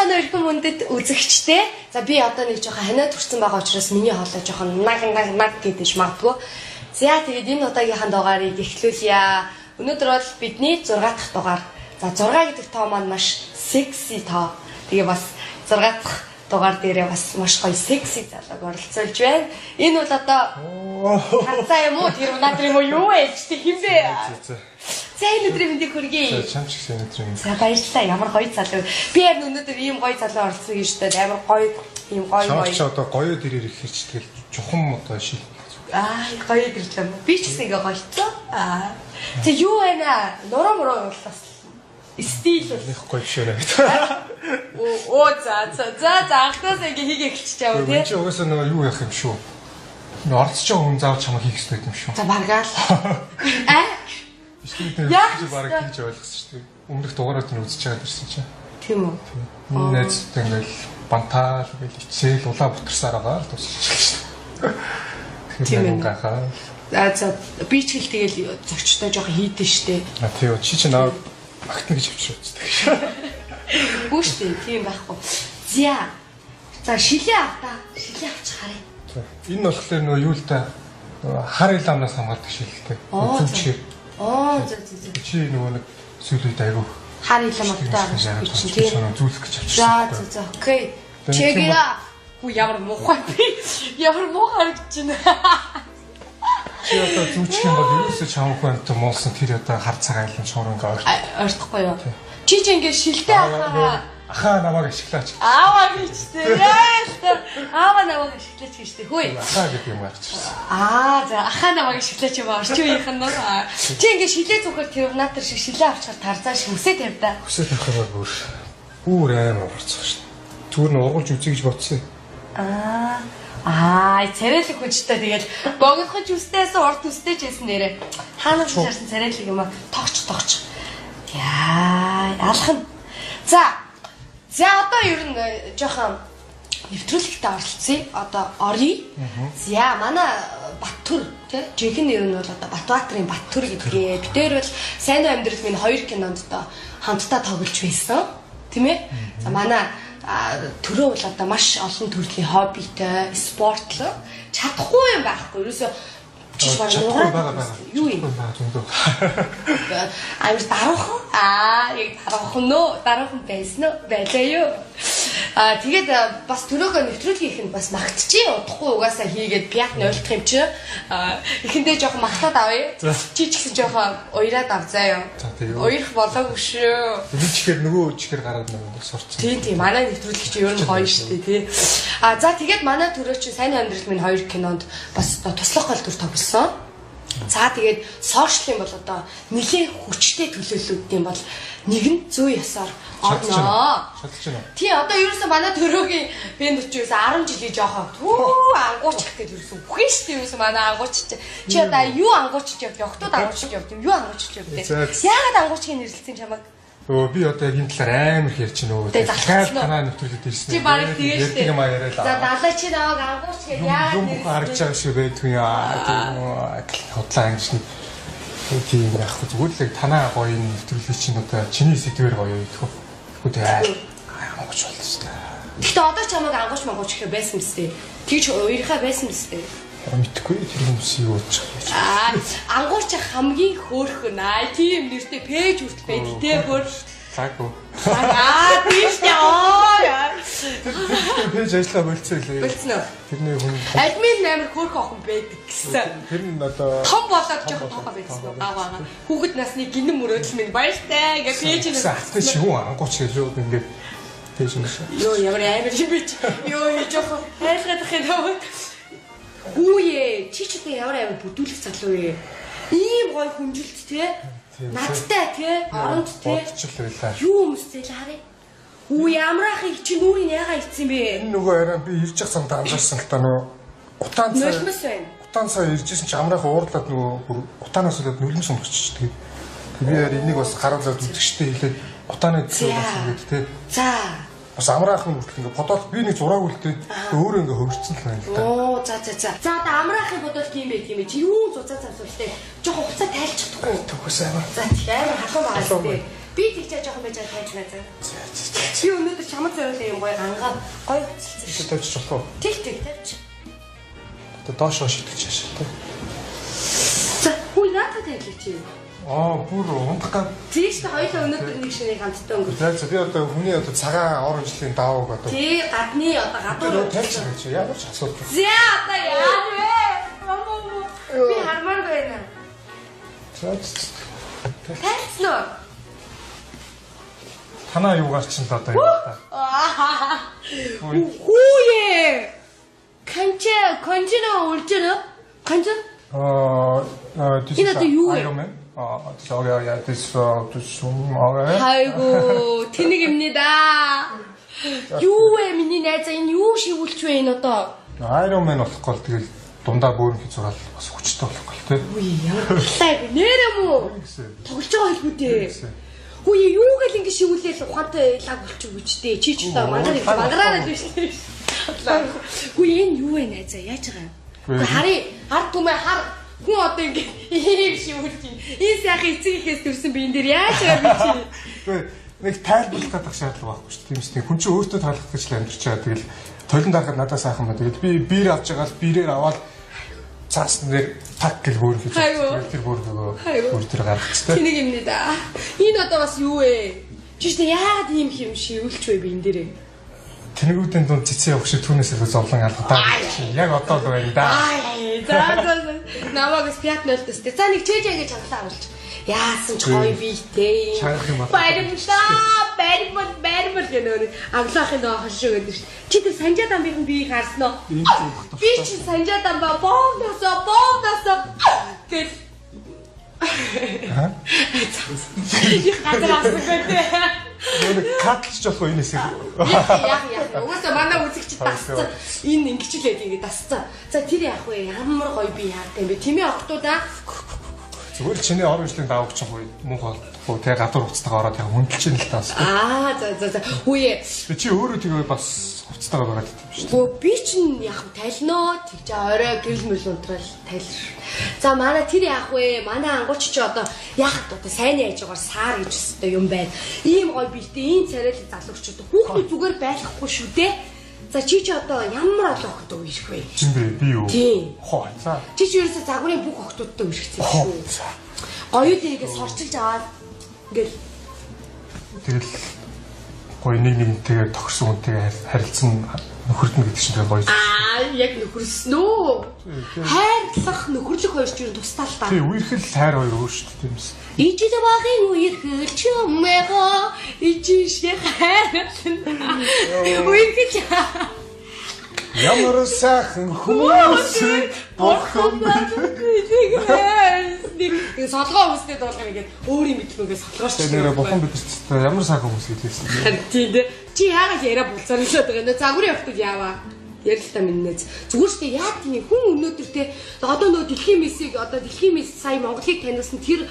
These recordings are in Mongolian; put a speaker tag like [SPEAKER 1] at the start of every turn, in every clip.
[SPEAKER 1] Сайн өргөн мөндөд үзэгчтэй. За би одоо нэг жоохон ханиад хүрсэн байгаа учраас миний хоолой жоохон наг гэдэж магадгүй. За тэгээд энэ удаагийнхаа дугаарыг эхлүүлье. Өнөөдөр бол бидний 6 дахь дугаар. За 6 гэдэг тоо маань маш секси тоо. Тэгээ бас 6 дахь дугаар дээрээ бас маш гоё секси залууг оролцуулж байна. Энэ бол одоо хацаа юм уу тэр надад юм уу юу ээж чи хинбэ? За энэ өдрийн мэндийг хүргэе.
[SPEAKER 2] Чам шиг сайн өдрийн.
[SPEAKER 1] За баярлалаа. Ямар гоё залуу. Би яг өнөөдөр ийм гоё залуу оролцсон гэж байна. Амар гоё ийм гоё.
[SPEAKER 2] Чамч одоо гоё дэрээр ирэхэр ч тэгэл чухам одоо шил.
[SPEAKER 1] Гоё гэрлээ. Би ч гэсэн ингээ гоёцоо. Тэг юу байна? Нуруу муруу уулаас стил
[SPEAKER 2] их гоё биш байна.
[SPEAKER 1] Оо за анхнаас ингээ хийгээ эхэлчихэж байгаа тийм.
[SPEAKER 2] Чи угаасаа нөгөө юу яах юм шүү. Орцож байгаа хүн заавал чамайг хийх хэрэгтэй юм шүү.
[SPEAKER 1] За баргаал.
[SPEAKER 2] Эсвэл бараг хийж ойлгосон шүү дээ. Өмнөх дугаараар нь үзэж байгаа дэрсэн чинь.
[SPEAKER 1] Тийм үү?
[SPEAKER 2] Миний найзтай ингээл бантаал ингээл ичээл улаа бутарсаар байгаа л дуусчихлаа шүү дээ. Тэгэхээр нэг гахаа.
[SPEAKER 1] За би ч хэл тэгэл зөгчтэй жоохон хийдэн штэ.
[SPEAKER 2] Тийм чи ч наваг магтна гэж авчир үздэг шүү.
[SPEAKER 1] Үгүй штэ тийм байхгүй. За шилээ аваа. Шилээ авч харъя.
[SPEAKER 2] Энэ болохоор нөгөө юу л да хар иламнаас хамгаалдаг шилэлтэй. Зүгчээр.
[SPEAKER 1] За.
[SPEAKER 2] Чи нөгөө нэг сүлээд айгүй.
[SPEAKER 1] Хар илам авдаг гэж
[SPEAKER 2] тийм зүйлэх гэж авчирсан.
[SPEAKER 1] За окей. Чиgira. Хүү ямар муухай би. Ямар муухай гэж байна.
[SPEAKER 2] Чи одоо зүгчих юм бол ерөөсөө чамгүй амт муусан тэр одоо хар цагаан айлын шуурга
[SPEAKER 1] ойртохгүй юу? Чи ингээ шилдэ
[SPEAKER 2] ахаа намайг ашиглаач.
[SPEAKER 1] Ааваа гэжтэй. Ааваа намайг ашиглаач гэжтэй. Хөөе.
[SPEAKER 2] Ахаа гэдэг юм ачирсан.
[SPEAKER 1] За ахаа намайг ашиглаач юм орчин үеийнхэн нөө. Чи ингээ шилээ зүгэл терминатор шиг шилээ авчихаар тарзаа шиг үсээ тавьда.
[SPEAKER 2] Үсээ тавихаар бүр амар орцох шин. Түр нь ургуулж үзье гэж бодсон.
[SPEAKER 1] Царайлаг хүчтэй тэгэл богинохож үстээс урд үстэй ч байсан нэрэ. Хаанаас шаарсан царайлаг юм аа тогч. Алхан. За одоо ер нь жоохон нэвтрүүлэгтээ оролцъё. Одоо оръё. За манай Баттүр тий жинхэнэ нэр нь бол одоо Батбаатарын Баттүр гэдгээ. Битээр бол сайн амьдрал минь 2 кинонд одоо хамтдаа тоглож байсан. Тийм ээ? За манай төрөө бол одоо маш олон төрлийн хоббитэй, спортлог чадахгүй юм байхгүй. Ерөөсөө чиш байгаа. Юу юм? Амар даруухан. Яг даруухан байсан уу? Байлаа юу? Тэгээд бас төрөөгөө нэвтрүүлгийнх нь бас магтчихъя. Удахгүй угаасаа хийгээд пиат нойлдох юм чи. Эхэндээ жоохон магтаад авъя. Чи ч гэсэн жоохон уяраад авзаа юу? Уярах болоогүй шүү.
[SPEAKER 2] Би чихэр нөгөө чихэр гараад нэг сурцсан.
[SPEAKER 1] Тийм. Манай нэвтрүүлэг чи ер нь гоё шүү дээ, тий. За тэгээд манай төрөө чи сайн амьдрал минь 2 кинонд бас туслах гол дүр тоглосон. За тэгээд сошиал юм бол одоо нэлээд хүчтэй төлөөлөлүүд юм бол нэг нь зүй ясаар орноо.
[SPEAKER 2] Шалтгаан.
[SPEAKER 1] Тий, одоо ерөөсөө манай төрөөгийн бэнд учраас 10 жилийн жоохоо ангуучих гэж ерөөсөө үхэн штэ ерөөсөө манай ангууч чи одоо юу ангуучж явд явахтууд ангуучж явд юм юу ангуучж явд яагаад ангуучгийн нэрлэлцэн чамаг
[SPEAKER 2] би одоо яг энэ талаар амар ярьж байна. Тэгэхээр танаа нэвтрүүлээд ирсэн.
[SPEAKER 1] Чи барыг тэгээд
[SPEAKER 2] ярьдаг юм яриа л.
[SPEAKER 1] За далаа чи намайг ангууч гэж яагаад
[SPEAKER 2] нэрлэлцэн харж байгаа шиг байдгүй яа. Хотлаа ангичны тийм яг зүгээр л танаа гоё нэвтрүүлэг чинь одоо чиний сэдвэр гоё идэх үү. Тэгвэл ангууч болно шүү дээ.
[SPEAKER 1] Гэхдээ одоо чамайг ангууч мангууч гэхээр байсан мэт. Тэгж уярхаа байсан мэт.
[SPEAKER 2] Мэдхгүй тэр хүмүүс юу болж
[SPEAKER 1] байгаа. Ангууч хамгийн хөөрхөн тийм нэртэй пэйж хүртэл байдаг те хөр.
[SPEAKER 2] Цаагүй.
[SPEAKER 1] Тийш яа.
[SPEAKER 2] Пэйж ажиллаа болцсон лээ.
[SPEAKER 1] Болцсон уу?
[SPEAKER 2] Тэрний хүн
[SPEAKER 1] админ амар хөөрхөн охин байдаг гэсэн.
[SPEAKER 2] Тэр нь одоо
[SPEAKER 1] том болоод жоохон тоохоо байсан уу гаваа. Хүүхэд насны гинэн мөрөөдөл минь баяртай ингээ пэйж нь.
[SPEAKER 2] Ахтай чи юу ангууч гэж юу ингээд пэйж нь.
[SPEAKER 1] Йоо ямар амар юм бэ? Йоо жоохон хайлгах юм. Хүүе, чи ч одоо ямар бүдүүлэх залуу вэ? Ийм гой хүнжилт те. Надтай те, оронд те. Юу өмстэй л харъя. Хүү ямар ахыг чи нүрийн ягаа ицсэн бэ?
[SPEAKER 2] Энэ нөгөө арай би ирж явах самтаа анзаарсан л та нөгөө утаан цай.
[SPEAKER 1] Нулимс байна.
[SPEAKER 2] Утаан цай иржсэн чи амраах уурлаад нөгөө утаанаас болоод нулимс өмсчихж тэгээд би яар энийг бас харуулаад үзэгчтэй хэлээд утааны зүйлс те.
[SPEAKER 1] За
[SPEAKER 2] бас амраах нь хүртэл ингээ бодоод би нэг зураг үлдээ өөрөө ингээ хөвгцэн л байна л да.
[SPEAKER 1] За одоо амраахын бодол тийм байт юм чи юу зузаа завсуултай жоохон хуцаа тайлчихдаггүй.
[SPEAKER 2] Төгөөс амар.
[SPEAKER 1] За тийм амар халуун байгаа шүү дээ. Би тэгчээ жоохон байж тайлнаа за. Би өнөөдөр чамд зориулсан юм гоё гангаа гоё хөцөлсөн шүү.
[SPEAKER 2] Тавьчих болох уу?
[SPEAKER 1] Тэг тавьчих.
[SPEAKER 2] Одоо доошоо шитгэж хаашаа тий.
[SPEAKER 1] За хүү наатаа тавилаач юу?
[SPEAKER 2] Бүр унтах гад.
[SPEAKER 1] Тийш та хоёулаа өнөөдөр нэг шинэ хамтдаа өнгөрсөн.
[SPEAKER 2] За би одоо хүний одоо цагаан орон жилийн давааг одоо.
[SPEAKER 1] Тий гадны одоо гадуур
[SPEAKER 2] тавьчих гэж ямар ч асуудал.
[SPEAKER 1] За одоо яа вэ? Би хармаар байна. Тэцнэ.
[SPEAKER 2] Танаа юу гарчин л одоо юм та.
[SPEAKER 1] Хүүе. Канчна 울잖아. канча?
[SPEAKER 2] 이것도
[SPEAKER 1] 유해. 아이고, 티닉입니다. 유해 миний найз энэ юу шивүүлч вэ энэ одоо?
[SPEAKER 2] Ironman болохгүй тэгэл дундаа бөөрн хийж зураал бас хүчтэй болохгүй тий.
[SPEAKER 1] Үгүй ямар талтай нэрэ мүү? Тоглож байгаа хэлбүү дээ. Үгүй юу гэл ингэ шивүүлээл ухаантай лаг болчих үчтэй. Чи ч одоо мангараад биш. Үгүй энэ юу вэ найзаа яаж байгаа? Хар түмээ хар хүн одоо ингэ ийм шивүүлж байна. Энэ сайхан эцэг ихээс төрсэн би энэ дээр яаж байгаа би чи?
[SPEAKER 2] Нэг тайлбарлах гэдэг шаардлага байхгүй шүү дээ. Тийм үстэй. Хүн чинь өөртөө таалагдах гэж л амьдарч байгаа. Тэгэл толон дарахад надад сайхан байна. Тэгэл би биер авч байгаа л биерээр аваад цаас нэр так гэл хөөрөх гэж. Тэр хөөр тэр гаргацтай.
[SPEAKER 1] Тэнийг юмнэ да. Энэ одоо бас юу вэ? Жишээ яагаад ийм юм шивүүлч вэ би энэ дээрээ?
[SPEAKER 2] Тэнэгүүдийн дунд цэцэн явах шиг түүнээс илүү зовлон алгадаа. Яг одоо л байна да.
[SPEAKER 1] За намайг спят нөлтөс. За нэг чэж ингэж хангалаа авалч. Яасан ч гоё биетэй. Баримт гэнэ. Аглахын нөө хашиг гэдэг шүү. Чи тэр санжаадан би харсан уу? Би чи санжаадан боомдосоо гэл.
[SPEAKER 2] Нэг катлж болохгүй энэ хэсэг.
[SPEAKER 1] Яг. Угаасаа манай үзэгч тасцсан. Энэ ингэчлээд ингэ тасцсан. За тэр яах вэ? Ямар гоё би яатай юм бэ? Тэмээ охтуудаа
[SPEAKER 2] зүгээр чиний орон жилийн давагч гоё муу хоо тэг гадуур уцтайгаа ороод хөндлөж ин л таас.
[SPEAKER 1] За. Үе.
[SPEAKER 2] Чи өөрөө тэгээ бас уцтайгаа байгаа гэдэг юм шүү.
[SPEAKER 1] Гөө би чинь яг тайлноо тэгж орой гэрэл мөл унтрал тайлш. За манай тэр яах вэ? Манай ангууч чи одоо яг одоо сайн яаж байгаа саар гэж өстой юм байна. Ийм гоё биетэй ийм царайлаг залуучууд хүүхдүүд зүгээр байхгүй шүү дээ. За чи одоо ямар олон охтоо ирэх вэ?
[SPEAKER 2] Би юу?
[SPEAKER 1] Тийм.
[SPEAKER 2] Хоо. За.
[SPEAKER 1] Чи ерөөсө загварын бүх охтуудтай ирэх гэсэн шүү. Гоё дээрээс сорчилж аваад ингээл
[SPEAKER 2] тэгэл гоё нэг тэгээ тохирсон үнтэйгээ харилцсан нөхөрдөн гэдэг чинь гоё.
[SPEAKER 1] Яг нөхөрсөн үү? Хайрлах нөхөрлөх хоёр ч юу тустай л та.
[SPEAKER 2] Тий, үерхэл хайр хоёр өөр шүү дээ юмс.
[SPEAKER 1] Ижил багын үерхэл ч юмэго ижишээ хайрлна. Үерхэж
[SPEAKER 2] ямар сайхан хүмүүс бурхан
[SPEAKER 1] нэг солгоо хүмүүстэй дуулах ингээд өөрийн мэдлэгээс солгооч.
[SPEAKER 2] Нэрээ бурхан бидэрт ямар сайхан хүмүүс хэлсэн.
[SPEAKER 1] Тийм дээ. Чи яагаад яриа булцаар хэлээд байгаа нэ? Загварын охтод яаваа. Ярилтаа минь зүгээр шүү дээ. Яа тийм хүн өнөөдөр те одоо нөө дэлхийн месс сая Монголыг таниулсан тэр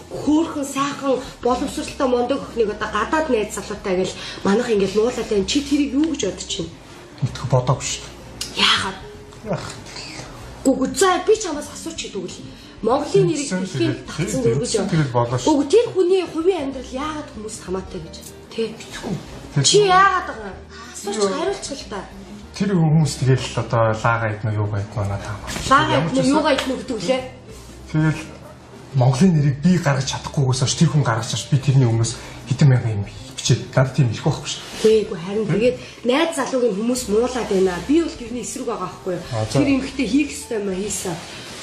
[SPEAKER 1] хөөхөн сайхан боловсралтай мондог өхнийг одоо гадаад найз залуутай гэл манайх ингээл нуулаад байна. Чи тэрийг юу гэж бодож байна?
[SPEAKER 2] Мэдэх бодоогүй шүү дээ.
[SPEAKER 1] Яагаад? Гүг за би чамаас асууч тэгвэл Монголын нэрийг дэлхийн татсан дөрвөж яваа. Гүг тэр хүний хувийн амьдрал яагаад хүмүүс хамаатай гэж те? Чи яагаад байгаа? Асууч хариулчих л та.
[SPEAKER 2] Тэр хүмүүс тэгэл одоо лаага иднэ юу байднаа надад хамаа.
[SPEAKER 1] Лаага иднэ юугаа иднэ гэдэг үлээ.
[SPEAKER 2] Тэгэл Монголын нэрийг би гаргаж чадахгүйгээс хойш тэр хүн гаргаж чаж би тэрний өмнөөс хэдэн мянган юм бичээд надад тийм их байхгүй шүү.
[SPEAKER 1] Гээгүй харин тэгээд найз залуугийн хүмүүс муулаад байна. Би бол тэрний эсрэг байгаа байхгүй юу. Тэр эмэгтэй хийх ёстой юм хийсэн.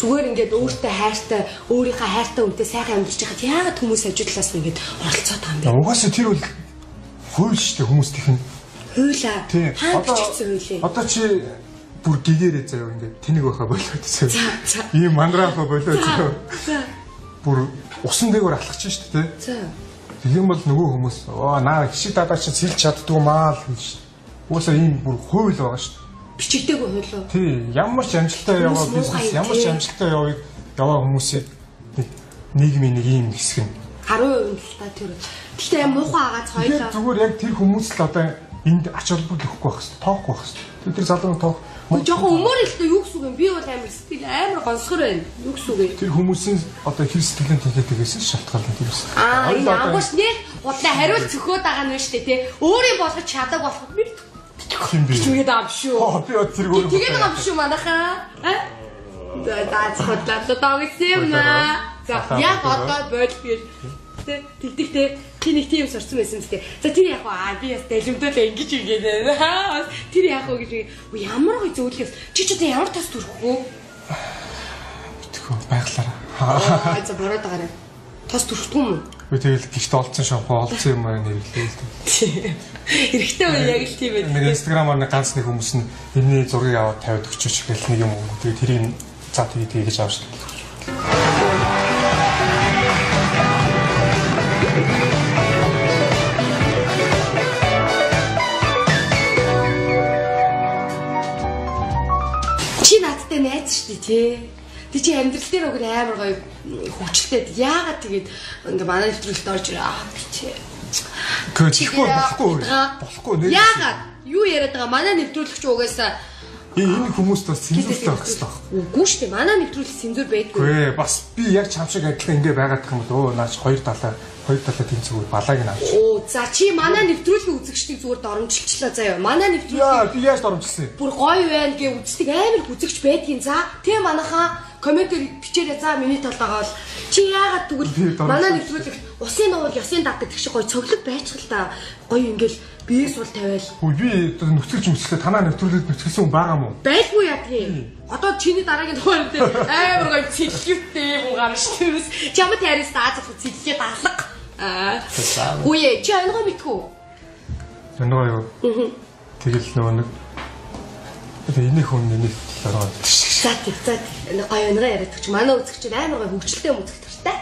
[SPEAKER 1] Зүгээр ингээд өөртөө хайртай, өөрийнхөө хайртай үнтэй сайхан амьдарч байхад яагаад хүмүүс хажуудлаас нь ингээд оролцоод байгаа юм бэ?
[SPEAKER 2] Угаасаа тэр бол хууль шүү дээ хүмүүс тэх нь.
[SPEAKER 1] Хуулаа. Одоо
[SPEAKER 2] чи бүр гэгээрээ заяа ингээд тэнэг байхаа болоод заяа. Ийм мандрахаа болоод заяа. Бүр усан дээгүүр алхаж шүү дээ.
[SPEAKER 1] За.
[SPEAKER 2] Тэгэн бол нөгөө хүмүүс наа хишиг дадаа чи сэлж чаддгүй маа л гэж. Уусаа ийм бүр хууль байгаа шүү дээ.
[SPEAKER 1] Бичигдээгүй хууль уу?
[SPEAKER 2] Тий, ямар ч амжилттай яваа бизнес, ямар ч амжилттай яваа хүмүүсийн нийгмийн нэг ийм хэсэг нь
[SPEAKER 1] 10% л та тэр. Гэхдээ муухай агац хоёлоо.
[SPEAKER 2] Зүгээр яг тэр хүмүүс л одоо энд ач холбогдол өгөхгүй байх хэрэгтэй. Тоохгүй байх хэрэгтэй. Тэр залуу тоох.
[SPEAKER 1] Жохон өмөр ихтэй юу гэсэн үг юм? Би бол амар сэтгэл амар гонсгор байна. Юу гэсэн үг вэ?
[SPEAKER 2] Тэр хүмүүсийн одоо хэр сэтгэлэн тэнхээд тэгсэн шалтгаал нь тэрс.
[SPEAKER 1] Энэ амгууш нэр бодлоо хариулт цөхөөд байгаа нь шүү дээ тий. Өөрийн болгож чадаг болоход би тэгээд аав шүү.
[SPEAKER 2] Би одоо зэрэг өөрөө
[SPEAKER 1] тэгээд аав шүү манайхаа. За цоходлаа догсон юм аа. За яг одоо бодлоо тэгдэгтэй тийм тийм сурсан байсан зү. За тэр яг би бас дэлгэмдээ ингэж ингэж байна. Тэр яг гэж ямар гоё зөвлөхөөс чи ч одоо ямар тас төрөхгүй.
[SPEAKER 2] Итгэв байглаараа.
[SPEAKER 1] За бороод байгаарай. Тас төрөхгүй юм.
[SPEAKER 2] Би тэгэл гихт олцсон шампуу олцсон юм аа нэрлээ л дээ.
[SPEAKER 1] Хэрэгтэй үе яг л тийм байх.
[SPEAKER 2] Нэг инстаграмаар ганц нэг хүмүүс нь энэний зургийг аваад тавиад өгчөөч гэх нэг юм уу. Тэгээ тэрийг за тэгээ гэж авч.
[SPEAKER 1] Чи надтай найз шүү дээ тий. Тэг чи амьдрал дээр уг амар гоё хөвчлөлтэй. Яагаад тэгээд ингээ манай нэвтрүүлэлт орж ирээ би чи.
[SPEAKER 2] Көчихгүй болохгүй. Болохгүй нэ.
[SPEAKER 1] Яагаад? Юу яриад байгаа? Манай нэвтрүүлэгч угаасаа
[SPEAKER 2] энэ хүмүүст бас цензуртай байх хэрэгтэй байна.
[SPEAKER 1] Үгүй шүү дээ. Манай нэвтрүүлэг цензур байдгүй.
[SPEAKER 2] Үгүй бас би яг чам шиг адилхан ингээ байгаад гэх юм бол наач хоёр талаа тэнцвэр балааг нь авч.
[SPEAKER 1] Оо за чи манай нэвтрүүлгийн үзэгчдийг зүгээр доромжилчлаа заяа. Манай нэвтрүүлэг
[SPEAKER 2] би яаж доромжилсан юм?
[SPEAKER 1] Бүр гоё байна гэ үздэг амар үзэгч байдгийн. За тийм манайхаа комментээр бичээрэй. За миний талаагаа бол чи яагаад тэгвэл манай нэвтрүүлэг усын нуул ёсын даг гэдэг шиг гоё цоглог байцгал та гоё ингээл бие сул тавиал.
[SPEAKER 2] Хөө би одоо нөхцөлж үзэхдээ танаа нэвтрүүлэгт нөхцөлсөн хүн байгаа мó?
[SPEAKER 1] Байлгүй ядгийн. Одоо чиний дараагийн тухайн дээр амар гоё цэглэвтэй юм гарна шүү дээ. Чамд харис даацах цэглээ даалга. Үе чи ангой мэдхүү.
[SPEAKER 2] Ангой юу? Тэгэл нөгөө нэг энэ хүн нэг талаараа.
[SPEAKER 1] За гоё ангой яриад чи манай үзэгч амар гоё хөвгчлээ юм үзэх төртэй.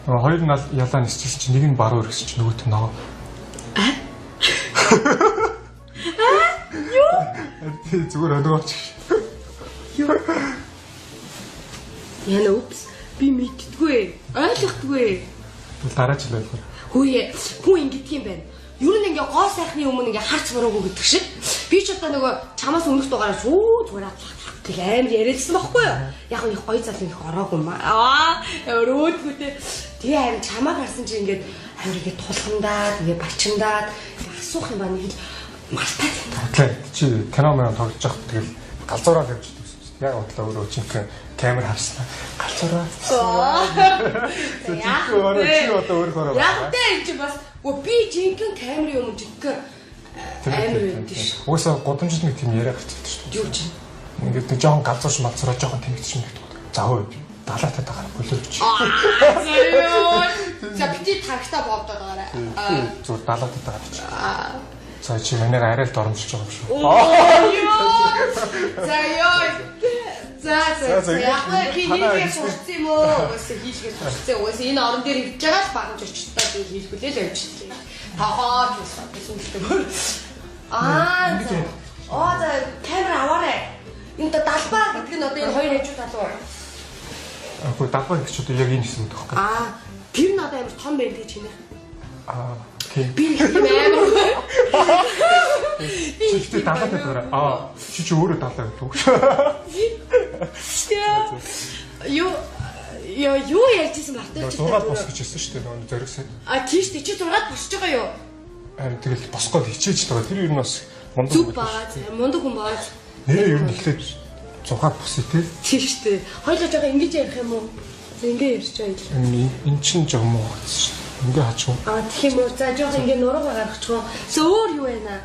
[SPEAKER 2] Хоёр нь ялаа нисчихсэн чи нэг нь баруун өргөсөн чи нөгөөт нь ногоо. Юу? Зүгээр өнөөч.
[SPEAKER 1] Юу? Яна упс би мэддэггүй. Ойлгохдгүй.
[SPEAKER 2] Дараа ч л ойлгоо.
[SPEAKER 1] Хөөе хүн ингэдэг юм байна. Юу нэг ингээ гоо сайхны өмнө ингээ харц мөрөөгүй гэдэг шиг. Би ч одоо нөгөө чамаас өмнөх дугаараа зүгээр тэг амар яриадсан байхгүй юу? Яг нэг гоё зал нэг ороогүй юм аа. Өрөөдгүйтэй. Тэгээ харин чамаа харсан чи ингээд амар ингээ тулхандаад ингээ бачиндаад асуух юм байна нэг л мартаад.
[SPEAKER 2] Тоглоо. Чи кино мөн тоглож явах тэгэл галзуураад явж байгаа. Яг бодлоо өөрөө чинь камер харснаа. Галзуураа. Яг өөрөө.
[SPEAKER 1] Яг тэ чи бас би жинхэнэ камерын өмнө жинхэнэ амар байдаг ш.
[SPEAKER 2] Уусаа годамжид нэг тийм яриа гарчихдаг шүү дээ.
[SPEAKER 1] Юу ч юм.
[SPEAKER 2] Ингээд нэг жоохон галзуурч мацраа жоохон тэмэгдэж юм гэдэг. За хөө далаатаа тагаар боловч.
[SPEAKER 1] За бити тагтаа боодод байгаарай.
[SPEAKER 2] Зүгээр далаатаа тагаар. За чи манайг арай л доромжилж байгаа юм шүү.
[SPEAKER 1] За ёо. За яг хийгээ сурцсан юм уу? Уусаа хийлгээ сурцсан. Уусаа энэ орон дээр ирж байгаа л багж очтоо би хийлгүүлээ л явчихлаа. Тахаа гэсэн үг. За камера аваарай. Энэ далбаа гэдэг нь одоо энэ хоёр хажуу тал уу?
[SPEAKER 2] Агүй далбаа гэдэг чинь яг энэ хэсэг үү?
[SPEAKER 1] Тэр нь одоо амар том байх гэж хийнэ.
[SPEAKER 2] Окей.
[SPEAKER 1] Би юм амар.
[SPEAKER 2] Чи далаатай байгаа. Чи өөрөө далаа гэдэг үү?
[SPEAKER 1] Юу ярьжсэн багтаа чи.
[SPEAKER 2] 6 бос гэж хэлсэн шүү дээ нөгөө зориг сайд.
[SPEAKER 1] Тийм шүү дээ. Чи 6 босч байгаа юу?
[SPEAKER 2] Харин тэгэл босгоод хичээж байгаа. Тэр юу нас мундаг.
[SPEAKER 1] Зүг баа. Мундаг хүн баа.
[SPEAKER 2] Нэрээ юу нэхлээд 6 босё тий.
[SPEAKER 1] Тийм шүү дээ. Хоёулаа жоо ингэж ярих юм уу? Ингээ ярьж байгаа юм.
[SPEAKER 2] Эн чин жоо муу гэсэн шүү. Ингээ хаачих.
[SPEAKER 1] Тэгэх юм уу? За жоо ингээ нуруугаа гаргачих уу? Өөр юу байна?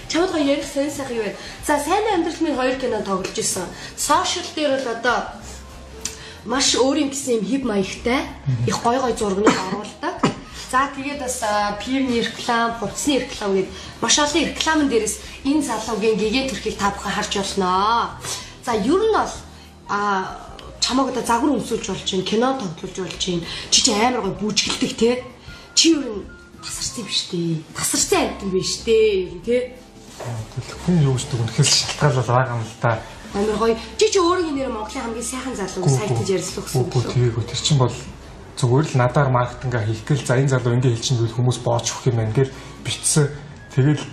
[SPEAKER 1] Чамд гоё ярих сайн сайхан юу вэ? За сайн амьдрал минь 2 кино тоглож исэн. Сошиал дээр бол одоо маш өөрийн гэсэн юм хев маягтай их гоё зургнууд оруулдаг. За тэгээд бас пивний реклам, хувцсны реклам гээд маш олон рекламын дээрээс энэ залуугийн гэгээ төрхийг та бүхэн харж болно. За ер нь бол чамаг одоо загвар өмсүүлж болж чинь, кино тоглож болж чинь, чи амар гоё бүжгэлдэг те. Чи ер нь тасарсан юм шүү дээ. Тасарсан амьтан биш дээ ер нь те.
[SPEAKER 2] Хүн юу гэж дүгнэхээс шалтгаалал байгаа юм л та.
[SPEAKER 1] Амар гоё. Чи өөрийн нэр Монголын хамгийн сайхан залуу сайтад ярьслах гэсэн.
[SPEAKER 2] Үгүй тийгөө тэр чинь бол зүгээр л надаар маркетинга хийх гээл за энэ залуу ингэ хэлчихвэл хүмүүс бооч өгөх юм байна гэр бичсэн Тэгэл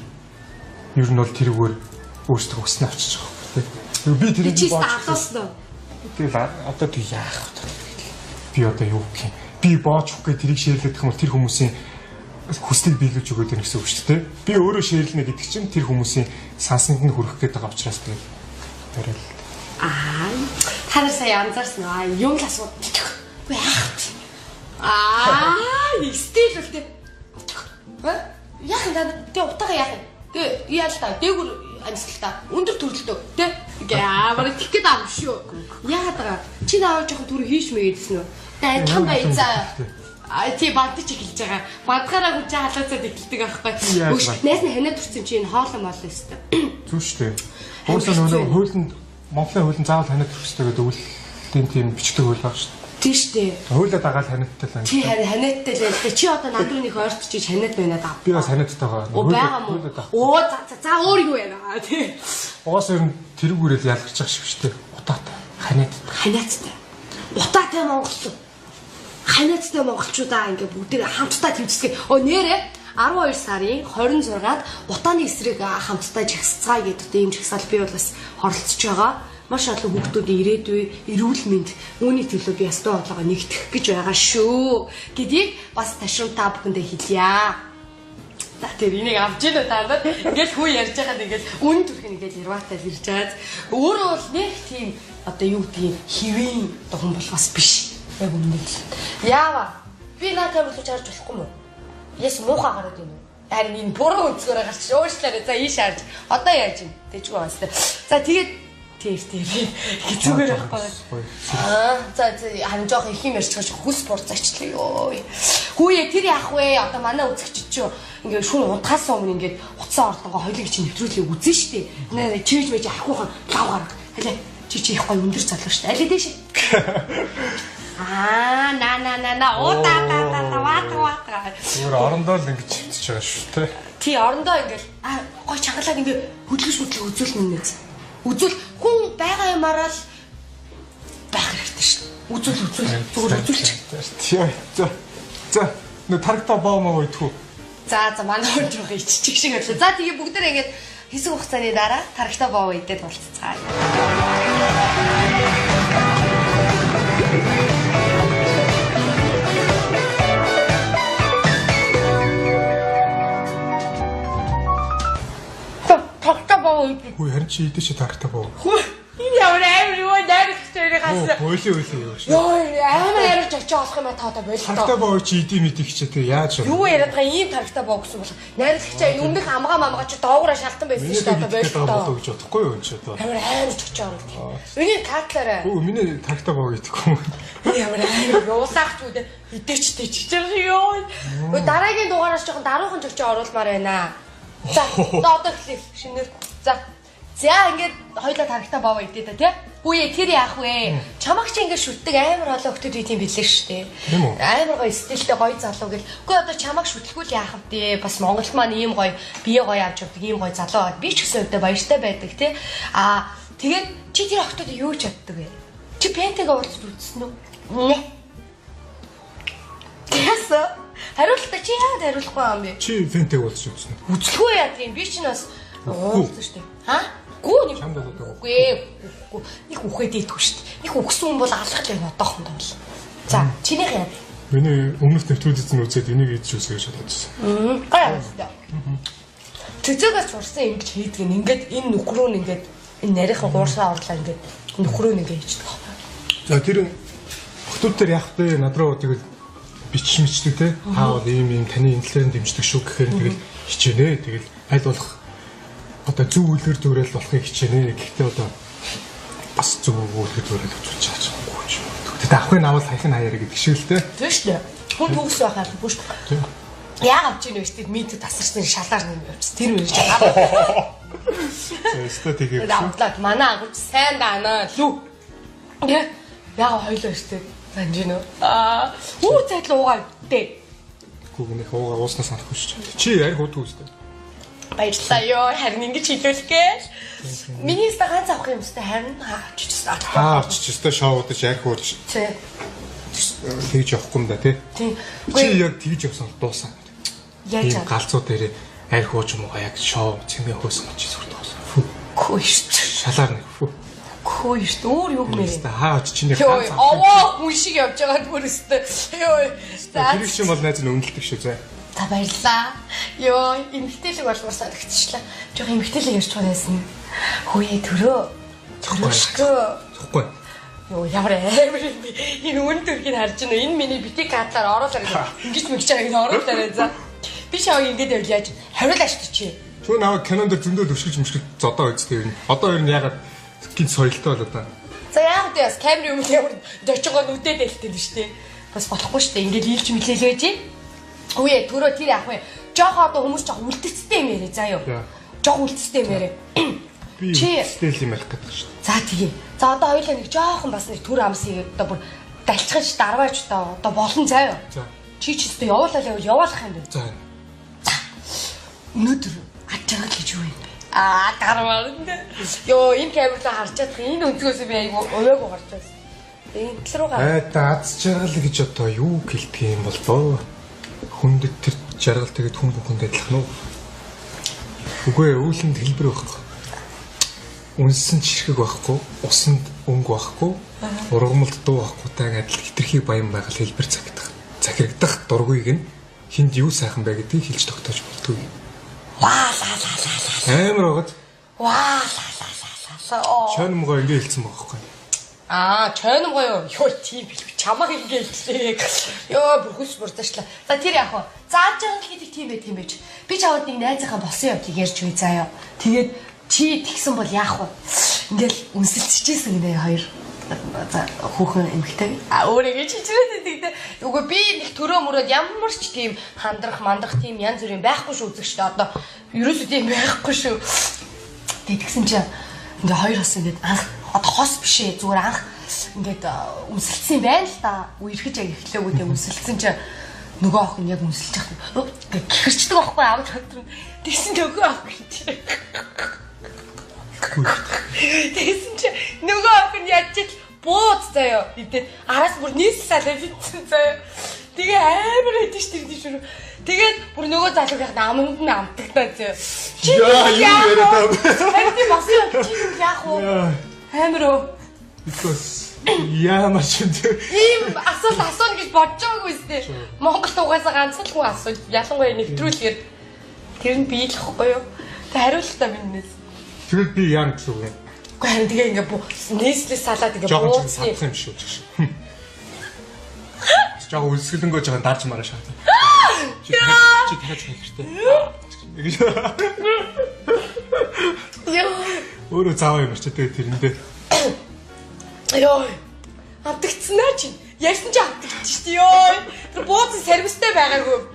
[SPEAKER 2] ер нь бол тэрүүгээр өөрсдөө өснө авчиж байгаа юм. Би тэрийг
[SPEAKER 1] боож.
[SPEAKER 2] Тэгэл одоо тэг яах вэ? Би одоо юу гэх юм? Би боож өгөх гэж тэрийг шеэрлэх юм бол тэр хүмүүсийн хүслийг биелүүлж өгöd байх гэсэн үг шүү дээ. Би өөрөө шеэрлэнэ гэдэг чинь тэр хүмүүсийн сансанд нь хүрэх гээд байгаа учраас тэгээд барил.
[SPEAKER 1] Танаар сая анзаарсан аа юм л асуу. Үгүй стил үлдээ. Яах юм даа тэг утаага яах юм? Тэг яа л та дээгүр амьсгал та өндөр төрөлтөө тэг ямар их гээд ам шүү. Яагаад байгаа? Чи наавал жоохон түр хийш мэгэдсэн үү? Тэг адилхан байцаа. Ти бадч эхэлж байгаа. Бадгаараа хүч халаацаад эхэлдэг аахгүй. Найс нь ханаад төрсөн чи энэ хоолой мол өстэй.
[SPEAKER 2] Зүг шүү дээ. Хөөсөн нөгөө хуулинд Монголын хуулинд заавал ханаад төрөхтэй гэдэг өвлийн тийм бичдэг хууль байгаа шүү дээ.
[SPEAKER 1] Тийм шүү дээ.
[SPEAKER 2] Хуулиа дагаад ханаадтай л.
[SPEAKER 1] Чи ханаадтай л байлаа. Чи одоо над руу нэг ойртчих ханаад байна даа.
[SPEAKER 2] Би бас ханаадтай байгаа.
[SPEAKER 1] Оо за өөр юу яана тий.
[SPEAKER 2] Угаас ер нь тэрүүгээрэл ялгарч байгаа шиг шүү дээ. Утаатай.
[SPEAKER 1] Ханаадтай. Утаатай монголчууд. Ханаадтай монголчуудаа ингээ бүгдээ хамтдаа тэмцдэг. Нэрээ 12 сарын 26-нд утааны эсрэг хамтдаа жагсацгаая гэдэг ийм жагсаал би бол бас оролцож байгаа. Маш олон хүүхдүүдийн ирээдүй, эрүүл мэнд, үүний төлөө би ястаа бодлогоо нэгтгэх гэж байгаа шүү. Гэдгийг бас ташин та бүхэндээ хэлье. За тэр энийг авч ийн үү та надад ингээл хүү ярьж байхад ингээл үн төрх ингээл ярваатай ирж байгаа. Өөрөө бол нэг тийм одоо юу гэдгийг хэвийн хүн бол бас биш. Яг үнэн л. Яава. Би надад болж харж болохгүй мүү? Яс муухай гараад байна уу? Харин энэ буруу өнцгөрөө гарч уушлаарай. За ийш харж. Одоо яаж юм? Тэжгүй бастай. За тэгээд тэр хэцүүгээр байхгүй. За харин жоох их юм ярьж байгаа хүс спорт зачлаа ёо. Хүүе тэр яах вэ? Одоо манай үзэгчид ч ингээд шүн унтахаас өмнө ингээд уцсан ордонгоо хоёлыг чи нэвтрүүлгийг үзэн штэ. Наа чийж байж ахгүйхан лав гарга. Халаа чи их гоё өндөр залуу штэ. Аль дэш. На ваа.
[SPEAKER 2] Өөр орондоо л ингэж хөвтөж байгаа шүү те.
[SPEAKER 1] Тий орондоо ингээд гоё чангалаад ингээд хөдөлгөж үзүүлнэ нэ. Үзүүл хүн байгаа юмараа л байх хэрэгтэй шүү. Үзүүл зүгээр үзүүлчих.
[SPEAKER 2] Тий. За нөө тарагтаа боомоо идэх үү?
[SPEAKER 1] За манай хөрж байгаа иччих шиг байлаа. За тэгээ бүгдээрээ ингээд хэсэг хугацааны дараа тарагтаа боомоо идээд болцгаая.
[SPEAKER 2] Хөөе харин чи идэж тарагтаа боо.
[SPEAKER 1] Энэ ямар амар юу найрах тэрийг хасаа.
[SPEAKER 2] Бойлоо юу.
[SPEAKER 1] Йоо амар яриж очиж болох юм а та одоо бойлоо.
[SPEAKER 2] Тарагтаа боо чи идэм идэх хичээ яаж вэ?
[SPEAKER 1] Юу яриад байгаа ийм тарагтаа боо гэсэн бол найрлагчаа өмнөх амгаа чи доогуура шалтан байсан шүү дээ одоо бойлоо
[SPEAKER 2] гэж бодохгүй юу энэ ч одоо.
[SPEAKER 1] Амар амар очиж орно. Миний татлаараа.
[SPEAKER 2] Өө миний тарагтаа боо идэхгүй юм.
[SPEAKER 1] Ямар амар уусаач үү идээч чичээр ёо. Дараагийн дугаараас жоохон даруухан жогч оруулмаар байна. За одоо эхлэв шинээр. За ингээд хоёлаа тарагтаа боо идээ та тий. Хүүе тэр яах вэ? Чамаг чи ингээд шүтдэг амар олон хүмүүс тийм билээ шүү дээ. Амар гоё стилтэй гоё залуу гэл. Үгүй одоо чамаг шүтлгүүл яах вэ? Бас Монгол маань ийм гоё бие гоё авч явдаг ийм гоё залуу байгаад би ч гэсэн өдөө баяртай байдаг тий. Тэгээд чи тэр охтод юу ч яддаг вэ? Чи пентег уулзж үзсэн үү? Яса. Хариултаа чи яагаад хариулахгүй юм бэ?
[SPEAKER 2] Чи пентег уулзж үзсэн үү?
[SPEAKER 1] Үзлгүй яа тийм би ч бас уулзсан шүү дээ. Гүү нэг үгүй нэг үхээд идэх шүү дээ. Нэг үхсэн хүн бол алах л байна одоохондоо бол. За чинийх яа.
[SPEAKER 2] Миний өмнөх нэвтрүүлэгт үзээд энийг идэж үзье гэж бодсон.
[SPEAKER 1] Гайхалтай. Цэцэгээс урсан ингэж хийдэг нь ингээд энэ нөхрөө нь ингээд энэ нарийнхан гуурсаа орлоо ингээд нөхрөө нь ингээд хийдэг.
[SPEAKER 2] За тэр охтууд яах вэ? Над руу тэгэл бичмичдэг те. Та бол ийм таны энэ талаар дэмждэг шүү гэхээр тэгэл хичээнэ. Тэгэл аль болох одоо зөв үйлдвэр төрөл болохыг хичээнэ. Гэхдээ одоо бас зөв үйлдвэр төрөл үзүүлж байгаа юм уу ч. Тэгтээ авахын авал хайхын хаяараа гэдэг шиг л те.
[SPEAKER 1] Тийм шүү дээ. Хүн төгс байхаар бүш. Яагаад ч юм бэ? Мэдээ тасарсан шалаар нэм явж. Тэр үрж байгаа.
[SPEAKER 2] Өстө тэгээд.
[SPEAKER 1] Авлаад манай агууч сайн даанаа лүү. Яагаад хоёлоо өстэй санжин уу? Үү цайд л уугаа үтээ.
[SPEAKER 2] Гүгнэх уугаа уусна санахгүй шүү. Чи ярих уудгүй үстэй.
[SPEAKER 1] Баярлалаа ёо харин ингэж хэлүүлэх гээл. Миний ста ганц авах юм өстэй харин авчижсэн.
[SPEAKER 2] Авчижсэн шоудаж ярих ууж.
[SPEAKER 1] Тий.
[SPEAKER 2] Тэгж явахгүй юм да тий.
[SPEAKER 1] Тий.
[SPEAKER 2] Чи яг тэгж явсан дуусан.
[SPEAKER 1] Яаж
[SPEAKER 2] галзуу дээрээ аль хууч юм уу яг шоу цэнгийн хөөсөн чи сүрдэг байсан.
[SPEAKER 1] Хөөе шүү.
[SPEAKER 2] Шалаар нэг фүү.
[SPEAKER 1] Хөөе шүү. Өөр юу гэмээр.
[SPEAKER 2] Хаа ч чиний
[SPEAKER 1] ганц. Овоо хүн шиг явж байгаа бүрээстэй. Йоо.
[SPEAKER 2] Тэр шиг бол найз нь үнэлдэг шүү зэ.
[SPEAKER 1] За баярлаа. Йоо, эмгтээлэг болмоор санагдчихлаа. Жог эмгтээлэг ярьж байгаа байсан. Хөөе төрөө. Төрөөшгөө.
[SPEAKER 2] Тэгэхгүй.
[SPEAKER 1] Йоо, ямар амар юм бэ? Энэ үн төрхийг харж байна. Энэ миний битик кадлаар оруулаарай. Ингэж мэгч байгааг нь оруулаарай за. Би шавыг ингэж явж яаж хариулаач чи.
[SPEAKER 2] Чүү наваа кинонд зөндөө өшгөж мөшгөж зодоо үзтэй юм. Одоо ер нь ягаад гинт соёлтой болоо та.
[SPEAKER 1] За яах вэ? Бас камер юм ямар дочгоо нүдэд дэлтэй нь шүү дээ. Бас болохгүй шүү дээ. Ингээд ийлж мэлээл байж. Үе төрөө тэр яах вэ? Жохоо одоо хүмүүс жоо үлдэцтэй юм яриа заа юу. Жоо үлдэцтэй юм яриа.
[SPEAKER 2] Би стэл юм ярих гэдэг шүү.
[SPEAKER 1] За тэгээ. За одоо хоёулаа нэг жоохон бас нэг төр амсыг одоо бүр далчхан шүү дээ 10 ч одоо болон заа юу.
[SPEAKER 2] За.
[SPEAKER 1] Чи ч өстө явуулаа явуулах юм бэ.
[SPEAKER 2] За.
[SPEAKER 1] Өнөөдөр ад жаргал гэж юу юм бэ? Гармаар. Йоо энэ камераа харж чадах энэ өнцгөөс би айгу өвөөгөө гарч байсан. Энэ тал руу гар.
[SPEAKER 2] Ад жаргал гэж одоо юу гэлдэг юм бол боо. Хүндэд тэр жаргал тэгээд хүн бүхэнд адилхан уу? Үгүй ээ үүлэнд хэлбэр байхгүй. Үнсэн чирхэг байхгүй, усанд өнгө байхгүй, ургамалд дуу байхгүй адил хитрхи баян байгаль хэлбэр захирагдах дургүйг нь хинд юу сайхан бай гэдгийг хэлж тогтоож болтгүй.
[SPEAKER 1] Ваа.
[SPEAKER 2] Амар байгаад.
[SPEAKER 1] Ваа.
[SPEAKER 2] Чойномгоо ингэ хэлсэн байгаа байхгүй.
[SPEAKER 1] Чойномгоо юу тийм билүү чамаа ингэ хэллээ. Йоо бүрхүс бурдаачлаа. За тэр яах вэ? Зааж байгаа гэдэг тийм байж. Би чамд нэг найзынхаа болсон явдлыг ярьж үе заяа. Тэгээд чи тэгсэн бол яах вэ? Ингээл үнсэлцчихсэн гинэ хоёр. За хүүхэн эмэгтэй. Өөрийгөө чичрээд тэгдэ. Үгүй би нэг төрөө мөрөд ямар ч тийм хандрах тийм янз бүрийн байхгүй шүү үзэг шүү. Одоо ерөөсөө тийм байхгүй шүү. Тэгсэн чинь ингээ хоёр хос ингээд анх одоо хос биш ээ зүгээр анх ингээд үнсэлцсэн юм байна л та. Үерхэж яг эхлээгүү тийм үнсэлцсэн чинь нөгөө охин яг үнсэлж байгаа. Гихэрчдэг байхгүй аавч хөдрөн. Тэгсэн нөгөө охин чинь тэгсэн чи нөгөө охин яаж бууз заяа идэт араас бүр нийслээ битсэн заяа. Тэгээ амар хэдэж тэрдэж шүү. Тэгээд бүр нөгөө залууг яг наманд нь амтагдаа заяа. Чи яа юу яриад байгаа. Харин бас яах вэ? Амар оо.
[SPEAKER 2] Because яамаа ч юм.
[SPEAKER 1] Ийм асуулт гэж бодож байгаагүй үстэй. Монголд угаасаа ганцхан хүн асуулт ялангуяа нэвтрүүлгээр тэр нь биелэхгүй юу? Тэг хариултаа миннээс.
[SPEAKER 2] Тэгэл би яа гэсэн үг юм.
[SPEAKER 1] Гэхдээ харин тэгээ ингээ нийслэл салаад ингээ бууцны
[SPEAKER 2] юм шүү гэж. Жог үлсгэлэнгөө жоохон дарж мараа шаа. Чи дахиж хэрэгтэй. Өөрөө заавал юм чи тэгээ тэрэндээ.
[SPEAKER 1] Йоо. Автагдсан аа чи. Яасан ч автагдчих чи ёо. Тэр бууцны сервистэй байгаагүй.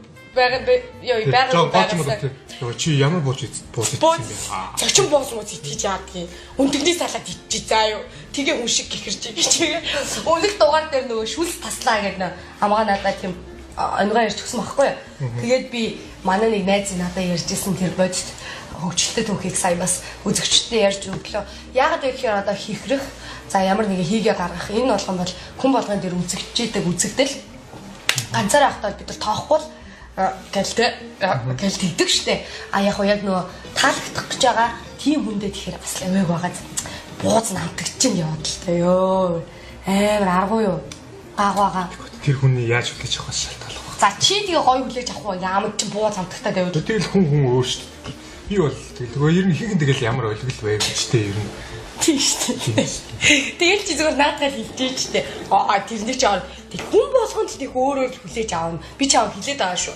[SPEAKER 1] Йоо чи ямар бууц идсэн бэ? Зочин бууц мууц итгэж яадгийг. Өндөгний салаад идчих заа юу. Тэгээ хүн шиг гихэрч байгаа. Өнөг дугаар дээр нөгөө шүлс таслаа гэдэг хамгаа надад тийм онгоо ярьж өгсөн байхгүй юу. Тэгээд би манай нэг найз надад ярьжсэн тэр бодит хөгжилтэй түүхийг сая бас үзэгчтэй ярьж өглөө. Яагаад вэ гэхээр одоо хихрэх за ямар нэгэн хийгээ гаргах энэ болгон бол хүн болгон дээр үзэгчээдэг үзэгдэл ганцаар авахтаа бид нар тоохгүй гэлтэй идэх штэ. Яг нөгөө таалагдах гэж байгаа тийм хүндээ тэгэхээр бас авээг байгаа. Бууз намтагч чинь яваад л та ёо. Амар аргуу юу. Гаагаагаа.
[SPEAKER 2] Тэр хүний яаж хүлээж авах шалтгаалх вэ?
[SPEAKER 1] За чи тэгээ гоё хүлээж авах уу? Ямар ч бууз намтагтаа тавиад.
[SPEAKER 2] Тэгэл хүн өөр штэ. Би бол тэгэл ер нь хийгэн тэгэл ямар ойлгол байв гэжтэй ер нь.
[SPEAKER 1] Тийм штэ. Тэгэл чи зүгээр наадад хэлжээ штэ. Тэрний ч аа тэг хүн болгонд ч тэг өөрөө хүлээж аавна. Би ч аа хэлээд байгаа шүү.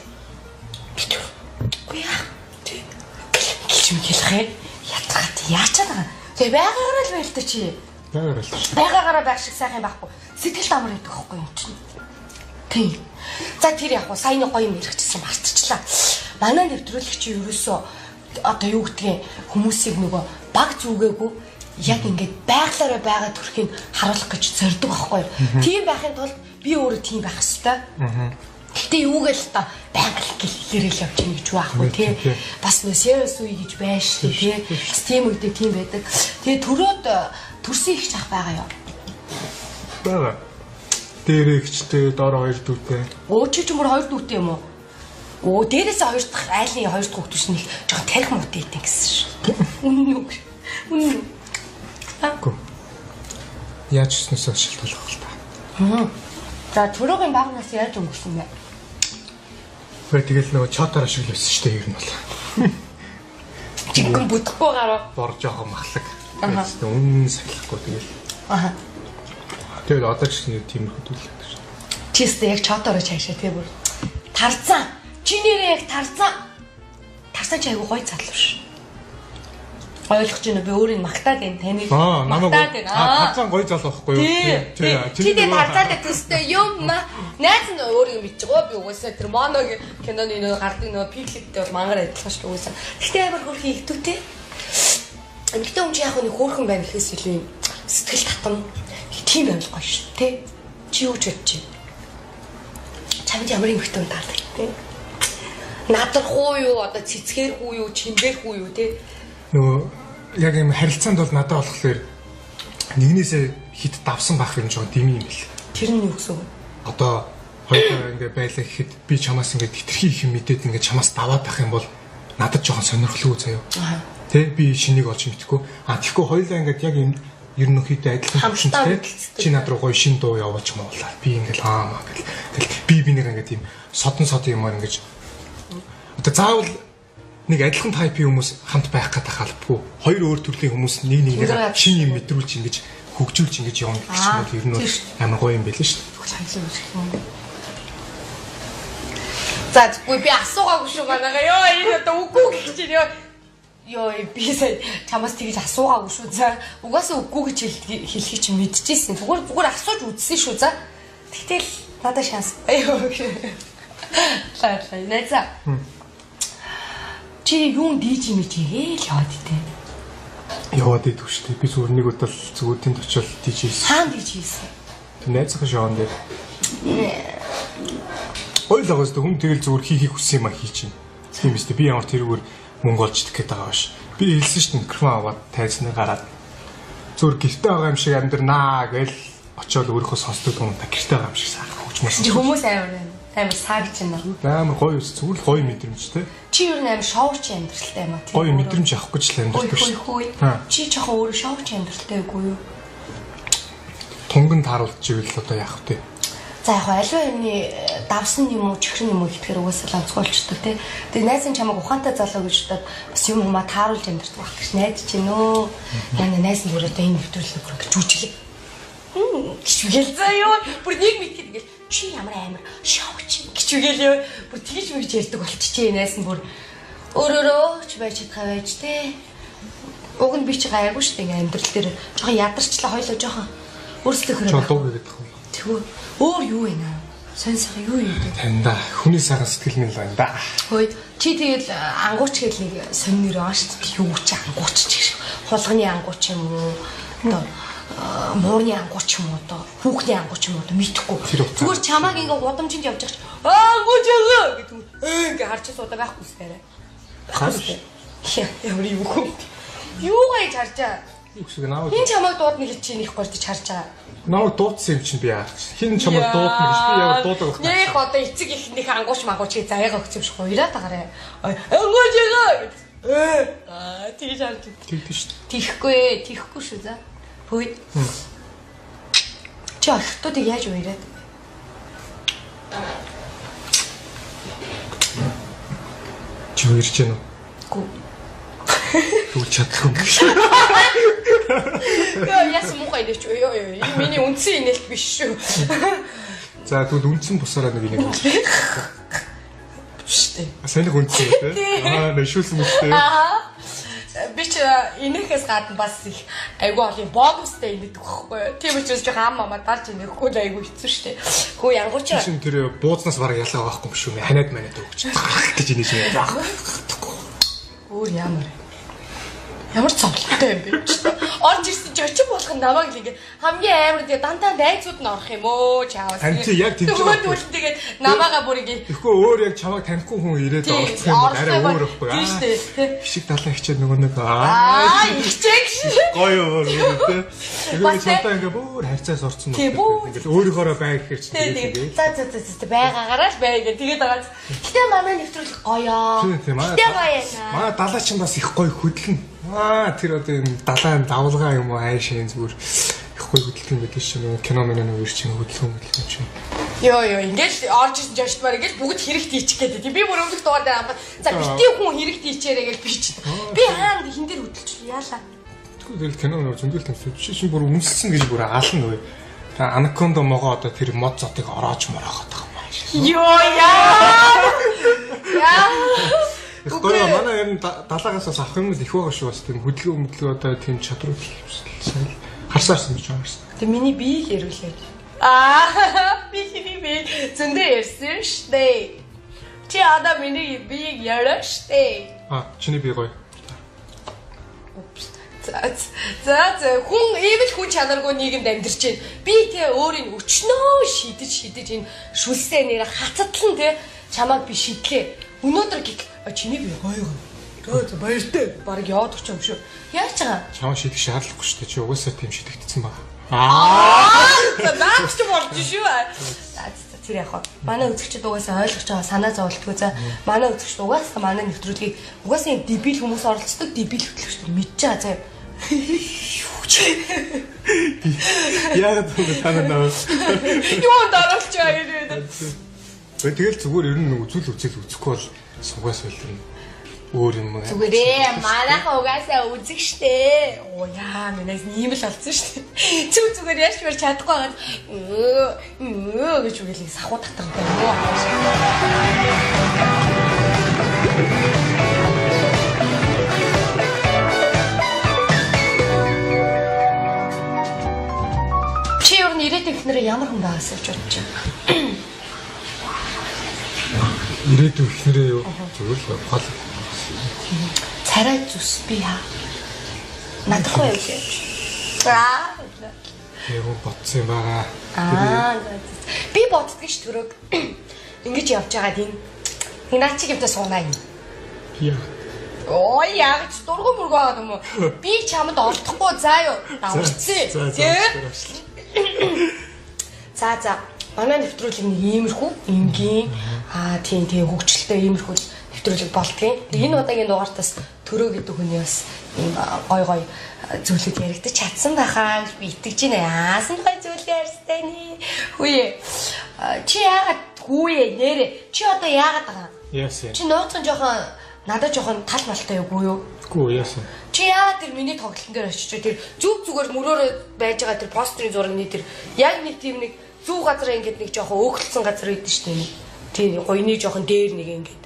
[SPEAKER 1] Үгүй яа. Чи хэлэх ятгаад яачаад байгаа. Тэг байгаараа л байл та чи. Байгаагаараа байх шиг сайхан байхгүй. Сэтгэл амар идэх байхгүй юм чинь. Тийм. За тэр яг саяны гоё юм ярихчихсан марцчихлаа. Манай нэвтрүүлэгч ерөөсөө одоо юу гэдгийг хүмүүсийг нөгөө баг зүгээгүй яг ингээд байглаараа байгаа төрхийг харуулах гэж зорддог байхгүй. Тийм байхын тулд би өөрөө тийм байх хэвээр. Гэтэ юугээл та байгаль хэлээрэл явж ийн гэж байхгүй тий. Бас нөө serious үе гэж байж тий. Тийм үедээ тийм байдаг. Тэгээ төрөөд төрсөн их чах байгаа юу?
[SPEAKER 2] Бага. Дээр ихчтэй, доор хоёр дүүтэй.
[SPEAKER 1] Өө чи ч мөр хоёр дүүтэй юм уу? Оо дээрээсээ хоёр дахь айлын хоёр дахь хүүхдүүш нэг жоохон тарих мод ийдэг гэсэн шүү. Үнэн үү? Үнэн үү?
[SPEAKER 2] Гү. Яаж чснээсээ шалтгаалах вэ та?
[SPEAKER 1] За түрүүгийн баг нас яаж өнгөрсөн бэ?
[SPEAKER 2] Тэгэл нөгөө чотоор ашигласан шүү дээ ер нь бол.
[SPEAKER 1] Чигэн бүдэхгүй гараа.
[SPEAKER 2] Бор жоохон махлаг. Тэгэл үнэн сахилахгүй тэгэл.
[SPEAKER 1] Аха.
[SPEAKER 2] Тэгэл одоо ч нэг тиймэрхүү төлөв гэж.
[SPEAKER 1] Чистэ яг чотоор чаашаа тий бүр. Тарцан. Чи нэрээ яг тарцан. Тарцан ч айгу гоё залуу ш. Ойлгож байна би өөрийг магтаад байна таныг.
[SPEAKER 2] Магтаад байна. Тарцан гоё залуу байхгүй юу?
[SPEAKER 1] Чи тэгээ тарцаад төстэй юм маа. Найз нь өөрийг мэдчихөө би угаасаа тэр моногийн киноны нөө гардыг нөө пиклиптэй бол мангар адилхан шүү угаасаа. Гэхдээ амар хөрхи ихтүүтэй. Эмэгтэй хүн чи яг нэг хөөрхөн байна гэхээс илүү сэтгэл татам. Тийм амар гоё шүү тий. Чи юу ч бодчих. Чамд ямар эмэгтэй хүн таардаг тий. Надрах уу юу одоо цэцгэрх уу юу чимбэрх уу юу тий.
[SPEAKER 2] Нөгөө яг юм харилцаанд бол надад болохоор нэгнээсээ хит давсан байх юм жоо дими юм бэл.
[SPEAKER 1] Тэр нь юу гэсэн үг?
[SPEAKER 2] Одоо хоёулаа ингээ байлаа гэхэд би чамаас ингээ тэтэрхий их юм мэдээд ингээ чамаас даваад байх юм бол надад жоохон сонирхолгүй заяа. Тэ би шинийг олж мэдхгүй. Тэгэхгүй хоёулаа ингээ яг юм ер нь хэд адилхан хүчтэй. Чи над руу гоё шин дуу явуулж муулаа. Би ингээл аамаа гэл. Тэгэл би нэг ингээ тийм содон юмар ингээ одоо заавал нэг адилхан тайпын хүмүүс хамт байх гэдэг халбгүй. Хоёр өөр төрлийн хүмүүс нэг нэгээр шин юм мэдрүүлж ингэж хөгжүүлж ингэж явна гэж чинь ер нь амар гоё юм байл шүү дээ.
[SPEAKER 1] За тэгвэл би асуугаагүй шүү ганага. Йоо энэ одоо үгүй гэж чинь ёо би сая чамаас тэгж асуугаагүй шүү. За угаасаа үгүй гэж хэлхий чи мэдчихсэн. Зүгээр асууж үзсэн шүү. За тэгтэл надад шанс. Айоо. Лаа найзаа. Чи юун диж юм чи л яваад итэй.
[SPEAKER 2] Яваад идэх шүү дээ. Би зүгээр нэг удаа зүгээр тэнд очиод диж хийсэн.
[SPEAKER 1] Хаан диж хийсэн.
[SPEAKER 2] Найзынхаа шоунд дээр. Ойлгоос тэ хүн тэгэл зүгээр хийхийг хүссэн юм а хий чинь. Тийм биз дээ. Би ямар тэрүүгээр мөнгө олж идэх гээд байгаа биш. Би хэлсэн шүү дээ микрофон аваад тайзнаа гараад зүгээр гэртээ байгаа юм шиг амьдрнаа гэл очиод өөрийнхөө сонсдог юм та гэртээ байгаа юм шиг саах хөгжмөс.
[SPEAKER 1] Хүмүүс амар саг чинь
[SPEAKER 2] амар гоё ус зүгээр гоё мэдрэмжтэй.
[SPEAKER 1] Чи юу нээр шоуч амьдралтай юм а тийм.
[SPEAKER 2] Гоё мэдрэмж авахгүй ч л амьдралтай
[SPEAKER 1] шүү. Чи жоохон өөрөө шоуч амьдралтай үгүй юу?
[SPEAKER 2] Тунган тааруулж ивэл одоо яах вэ?
[SPEAKER 1] За яг аливаа юмны давсан юм уу чихрэн юм уу гэхээр угаасаа онцгойлчтой тий. Тэгээ найз нь чамайг ухаантай залуу гэж бодоод бас юм хумаа тааруулж амьдрдаг байх гэж найдаж чинь нөө. Яна найз нь өөрөө энэ нэвтрүүлэг бүр гэж жүжиглээ. Гişүгэл заяа. Бүр нэг мэтгэд ингээл чи ямар амар шоуч гişүгэл ёо. Бүр тэгж мэгж ярьдаг болчихжээ найз нь бүр өөрөөрөө ч байж чадхаа байж тий. Уг нь би чи гайгүй шүү дээ ингээл амьдрал дээр жоохон ядарчлаа хойлоо жоохон өөрсдөө хөрөө.
[SPEAKER 2] Жолоо гэдэг юм.
[SPEAKER 1] Тэгвэл өөр юу вэ наа? Сонь сайхан юу юм бэ?
[SPEAKER 2] Таньда хүний сайхан сэтгэл минь л байна да.
[SPEAKER 1] Хөөе чи тэгэл ангууч гэл нэг сонь нэр аа шүү дээ. Юу ч ангууч ч гэх. Хулганы ангууч юм уу? Одоо муурны ангууч юм уу? Одоо хүүхний ангууч юм уу? Мэдхгүй. Зүгээр чамааг ингээ гудамжинд явж байгаа ч ангууч яа гэдэг. Ингээ харч суудаг байхгүй сээрэ.
[SPEAKER 2] Хааш.
[SPEAKER 1] Ямар юу хөө. Юу гэж харчаа? Хин чамайг дуудна гэж чи нэг гортож харж байгаа.
[SPEAKER 2] Намайг дуудсан юм чинь би яах вэ? Хин чамайг дуудна гэж би яг дуудаг байна.
[SPEAKER 1] Нэг одоо эцэг ихнийх ангууч мангууч гэж заяага өгсөн биш хоёроо тагаарай. Ангууч ягаа. Тэгж харж.
[SPEAKER 2] Тэгдэж шүү.
[SPEAKER 1] Тихгүй шүү за. Хөөе. Чи охтуудыг яаж уураад?
[SPEAKER 2] Чи уурж гэнэ үү?
[SPEAKER 1] Гү.
[SPEAKER 2] Юу чадах юм бэ?
[SPEAKER 1] Яасан муухай нэрч ёо. Миний үндсэн инээлт биш шүү.
[SPEAKER 2] За тэгвэл үндсэн бусаараа нэг нэг.
[SPEAKER 1] Штэ.
[SPEAKER 2] Сайн нэг үндсэн үү? Нэшүүлсэн үстэй.
[SPEAKER 1] Би ч инээхээс гадна бас их айгүй олон бонустай инээдэг байхгүй юу? Тийм учраас жоо хам мама дарж инээхгүй л айгүй хэцүү штэ. Хөө янгуучаа.
[SPEAKER 2] Шин тэр буузнаас бараг ялгаа байхгүй юм шүү. Ханаад манад өгч. Гэж инээж яах.
[SPEAKER 1] Өөр ямар цогцолтой юм бэ? Орж ирсэн ч очих болгон намайг л ингэ хамгийн амар тэгээ дандаа найзууд нь орох юм өө чаавас.
[SPEAKER 2] Таньти яг тийм.
[SPEAKER 1] Тэгвэл тэгээд намайгаа бүр ингэ.
[SPEAKER 2] Тэгэхгүй өөр яг чамайг танихгүй хүн ирээд орцсон юм арай өөр ихгүй.
[SPEAKER 1] Тийм шүү дээ.
[SPEAKER 2] Хишиг далаа хичээд нөгөө нэг
[SPEAKER 1] хичээг
[SPEAKER 2] Гоё өөрөө тэ. Тэгээд цаатаа ингээ бүр хайцаас орсон байна. Ингээл өөрийнхоороо бай гэхээр чи тэгээд
[SPEAKER 1] За байгаагаараа л бай гэх тэгээд байгаа. Гэтэ манай нэвтрүүлэг гоё.
[SPEAKER 2] Тийм аа.
[SPEAKER 1] Гэтэ гоё яана.
[SPEAKER 2] Манай далаа чинь бас их гоё хөдлөн. Тэр одоо энэ далайн давлгаа юм уу хайшин зүгээр их гоё хөдлөн байдаг шин кино мэнэ нөр чинь хөдлөн чинь.
[SPEAKER 1] Йоо ингээл орж ирсэн жаштмаар ингээл бүгд хэрэгт хийчих гэдэг. Би бүр өмнөх дугаар дээр амгаа. За битгий хүн хэрэгт хийчээрэй гэж би чинь. Би хаана хин дээр хөдөлчихлээ яалаа.
[SPEAKER 2] Тэгэл кино нөр зөндөл тавьчих. Чи бүр өмссөн гэж бүр аална нөө. Анакондо могоо одоо тэр мод зотыг ороож морооход байгаа юм
[SPEAKER 1] байна. Йоо яа.
[SPEAKER 2] Гэхдээ манай ер нь далаагаас авах юм л их байгаа шүү бас тийм хөдөлгөөн одоо тийм чадвар сайн харсаарсан гэж байна.
[SPEAKER 1] Тэг миний биеийг ярүүлээ. Би зөндөө ярьсан штэ. Чи одоо миний биеийг яриа штэ.
[SPEAKER 2] Чиний бие гоё.
[SPEAKER 1] За хүн ийм л хүн чанаргүй нийгэмд амьдарч байна. Би тэ өөрийн өчнөө шидэж энэ шүлсээ нэр хацатлан тэ чамайг би шидлээ. Өнөөдөр чиний бие гоё. Төө баяртай. Бараг яваад очих юм шүү. Яаж байгаа?
[SPEAKER 2] Чамаа шидэх шаардлагагүй штэ. Чи угаасаа тийм шидэгдсэн баг.
[SPEAKER 1] Наач болж шүү. Тэр яг манай үзэгчид угаасаа ойлгож байгаа санаа зовлтгүй. За манай үзэгчид угаасаа манай нэвтрүүлгийг угаасаа юм дебил хүмүүс оролцдог дебил хөтлөгчд мэдж байгаа заяа.
[SPEAKER 2] Яагаад ингэ танаа
[SPEAKER 1] юу дараалж байгаа юм.
[SPEAKER 2] Тэгэл зүгээр ер нь үзүүл үзэхгүй бол сугаас үлдэн өөр юм аа.
[SPEAKER 1] Зүгээрээ манайха угаасаа үзэг штэ. Оо яа минаас ийм л болсон штэ. Зүгээр яаж ч чадахгүй байгаа. Гэж үгэлээ сахуу татартай юу. Чи юу нэрэд ихнэрээ ямар хүн байгаасаа ч бодож байна.
[SPEAKER 2] Ирээдүйн ихнэрээ юу зүгээр л гол
[SPEAKER 1] царай зүс би хаа. Надахгүй юу гэж.
[SPEAKER 2] Юу бодсон юм байгаа.
[SPEAKER 1] Би боддгийн ш төрөг. Ингэж явж байгаа тийм. Наач гэмтэ суунаа юм.
[SPEAKER 2] Яа.
[SPEAKER 1] Оо яг ч дургу мөргөө байгаа юм уу? Би чамд олдохгүй заа юу. Даварцсан. За. Манай нэвтрүүлэг нэг иймэрхүү энгийн тийм хөгжилтэй иймэрхүү нэвтрүүлэг болдгийн. Энэ удаагийн дугаартаас төрөө гэдэг хүний бас ийм гой зүйлүүд яригдчих чадсан байхаа гэж би итгэж байна. Яасан гой зүйл ярьстай нэ. Хөөе. Чи яагаад хөөе нэрэ? Чи одоо яагаад байгаа?
[SPEAKER 2] Яасан.
[SPEAKER 1] Чи нууцхан жоохон надад жоохон тал малтай юу юу?
[SPEAKER 2] Үгүй яасан.
[SPEAKER 1] Чи яагаад тэр миний тоглолтын дээр очиж тэр зүгээр мөрөөрөө байж байгаа тэр постерын зургийг тэр яг нэг тийм нэг зүү газар ингээд нэг жоохон өөхөлсөн газар үйдэн штэ нэг. Тийм гоёны жоохон дээр нэг ингээд